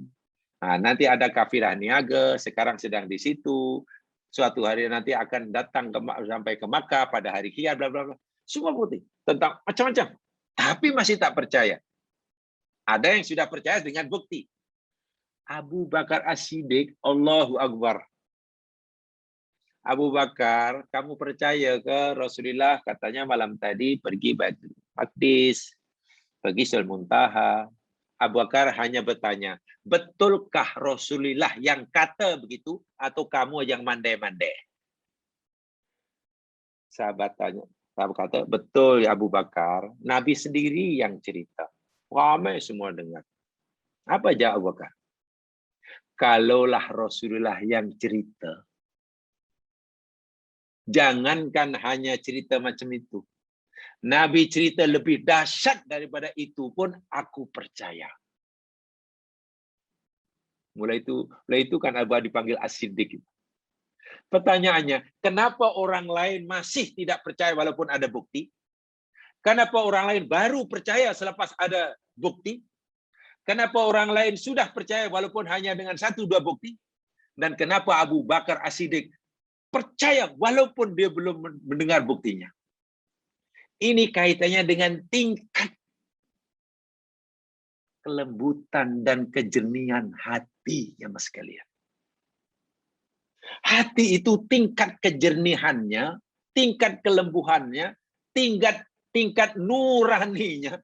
Nanti ada kafilah niaga, sekarang sedang di situ. Suatu hari nanti akan datang sampai ke Makkah pada hari kiamat, bla bla bla. Semua bukti tentang macam-macam. Tapi masih tak percaya. Ada yang sudah percaya dengan bukti. Abu Bakar As-Siddiq, Allahu Akbar. Abu Bakar, kamu percaya ke Rasulullah katanya malam tadi pergi Baitul Maqdis, pergi Sidratul Muntaha. Abu Bakar hanya bertanya, betulkah Rasulullah yang kata begitu atau kamu yang mandai-mandai? Sahabat kata, betul ya Abu Bakar, Nabi sendiri yang cerita. Ramai semua dengar. Apa jawab Abu Bakar? Kalaulah Rasulullah yang cerita, jangankan hanya cerita macam itu. Nabi cerita lebih dahsyat daripada itu pun aku percaya. Mulai itu kan Abu dipanggil As-Siddiq. Pertanyaannya, kenapa orang lain masih tidak percaya walaupun ada bukti? Kenapa orang lain baru percaya selepas ada bukti? Kenapa orang lain sudah percaya walaupun hanya dengan 1-2 bukti? Dan kenapa Abu Bakar As-Siddiq percaya walaupun dia belum mendengar buktinya? Ini kaitannya dengan tingkat kelembutan dan kejernihan hati, ya Mas sekalian. Hati itu tingkat kejernihannya, tingkat kelembuhannya, tingkat nuraninya.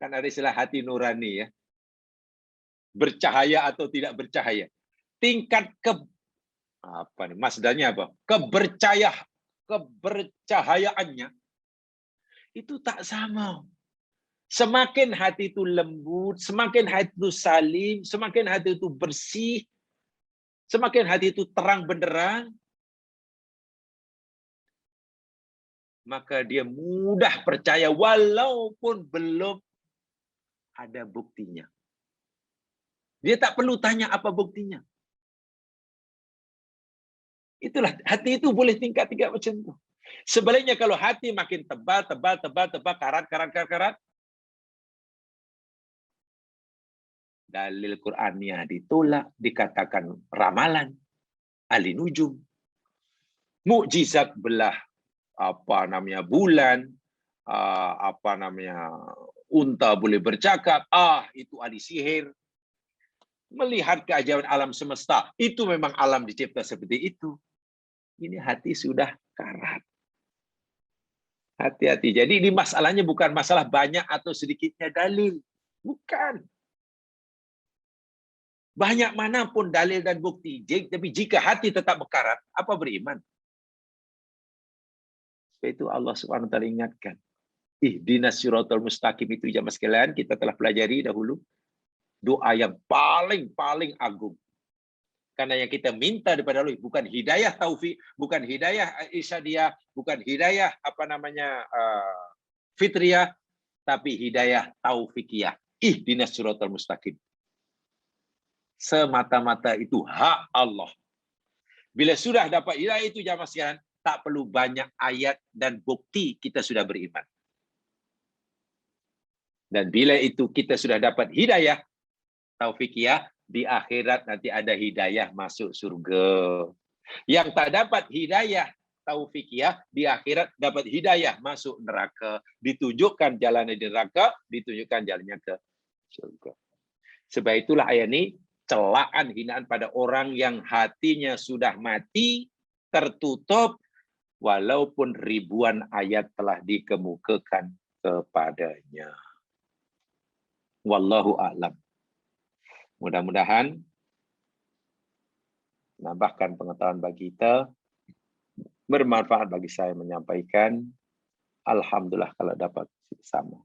Kan ada istilah hati nurani ya. Bercahaya atau tidak bercahaya. Tingkat masdarnya apa? Kebercahayaannya itu tak sama. Semakin hati itu lembut, semakin hati itu salim, semakin hati itu bersih, semakin hati itu terang benderang, maka dia mudah percaya walaupun belum ada buktinya. Dia tak perlu tanya apa buktinya. Itulah, hati itu boleh tingkat macam itu. Sebaliknya kalau hati makin tebal, karat, dalil Qur'annya ditolak, dikatakan ramalan, ahli nujum, mukjizat belah bulan, unta boleh bercakap, itu ahli sihir. Melihat keajaiban alam semesta, itu memang alam dicipta seperti itu. Ini hati sudah karat. Hati-hati. Jadi ini masalahnya bukan masalah banyak atau sedikitnya dalil. Bukan. Banyak manapun dalil dan bukti. Tapi jika hati tetap berkarat, apa beriman? Sebab itu Allah Subhanahu wa taala ingatkan. Ihdinas siratal mustaqim itu jamaah sekalian kita telah pelajari dahulu. Doa yang paling agung. Karena yang kita minta daripada Allah bukan hidayah taufik, bukan hidayah irsyadiyah, bukan hidayah fitriyah, tapi hidayah taufikiyah. Ihdinas siratal mustaqim. Semata-mata itu hak Allah. Bila sudah dapat hidayah itu jamaah sekalian, tak perlu banyak ayat dan bukti kita sudah beriman. Dan bila itu kita sudah dapat hidayah taufikiyah, di akhirat nanti ada hidayah masuk surga. Yang tak dapat hidayah taufikiyah, di akhirat dapat hidayah masuk neraka. Ditunjukkan jalannya di neraka, ditunjukkan jalannya ke surga. Sebab itulah ayat ini celaan, hinaan pada orang yang hatinya sudah mati, tertutup, walaupun ribuan ayat telah dikemukakan kepadanya. Wallahu a'lam. Mudah-mudahan menambahkan pengetahuan bagi kita, bermanfaat bagi saya menyampaikan. Alhamdulillah kalau dapat bersama.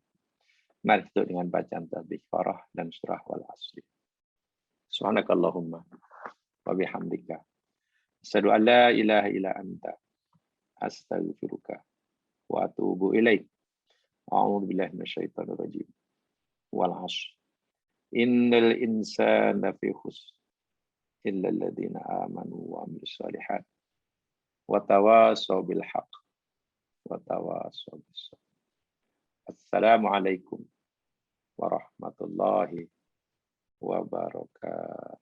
Mari kita dengan bacaan tasbih farah dan surah wal asri. Subhanakallahumma wa bihamdika asyhadu an la ilaha illa anta astaghfiruka wa atubu ilaik. A'udzu billahi minasyaitonir rajim. Wal 'ashr. Innal insana fi khusr illa alladziina aamanu wa 'amilus shalihat wa tawassaw bil haqq wa tawassaw bis sabr. Assalamualaikum warahmatullahi wabarakatuh.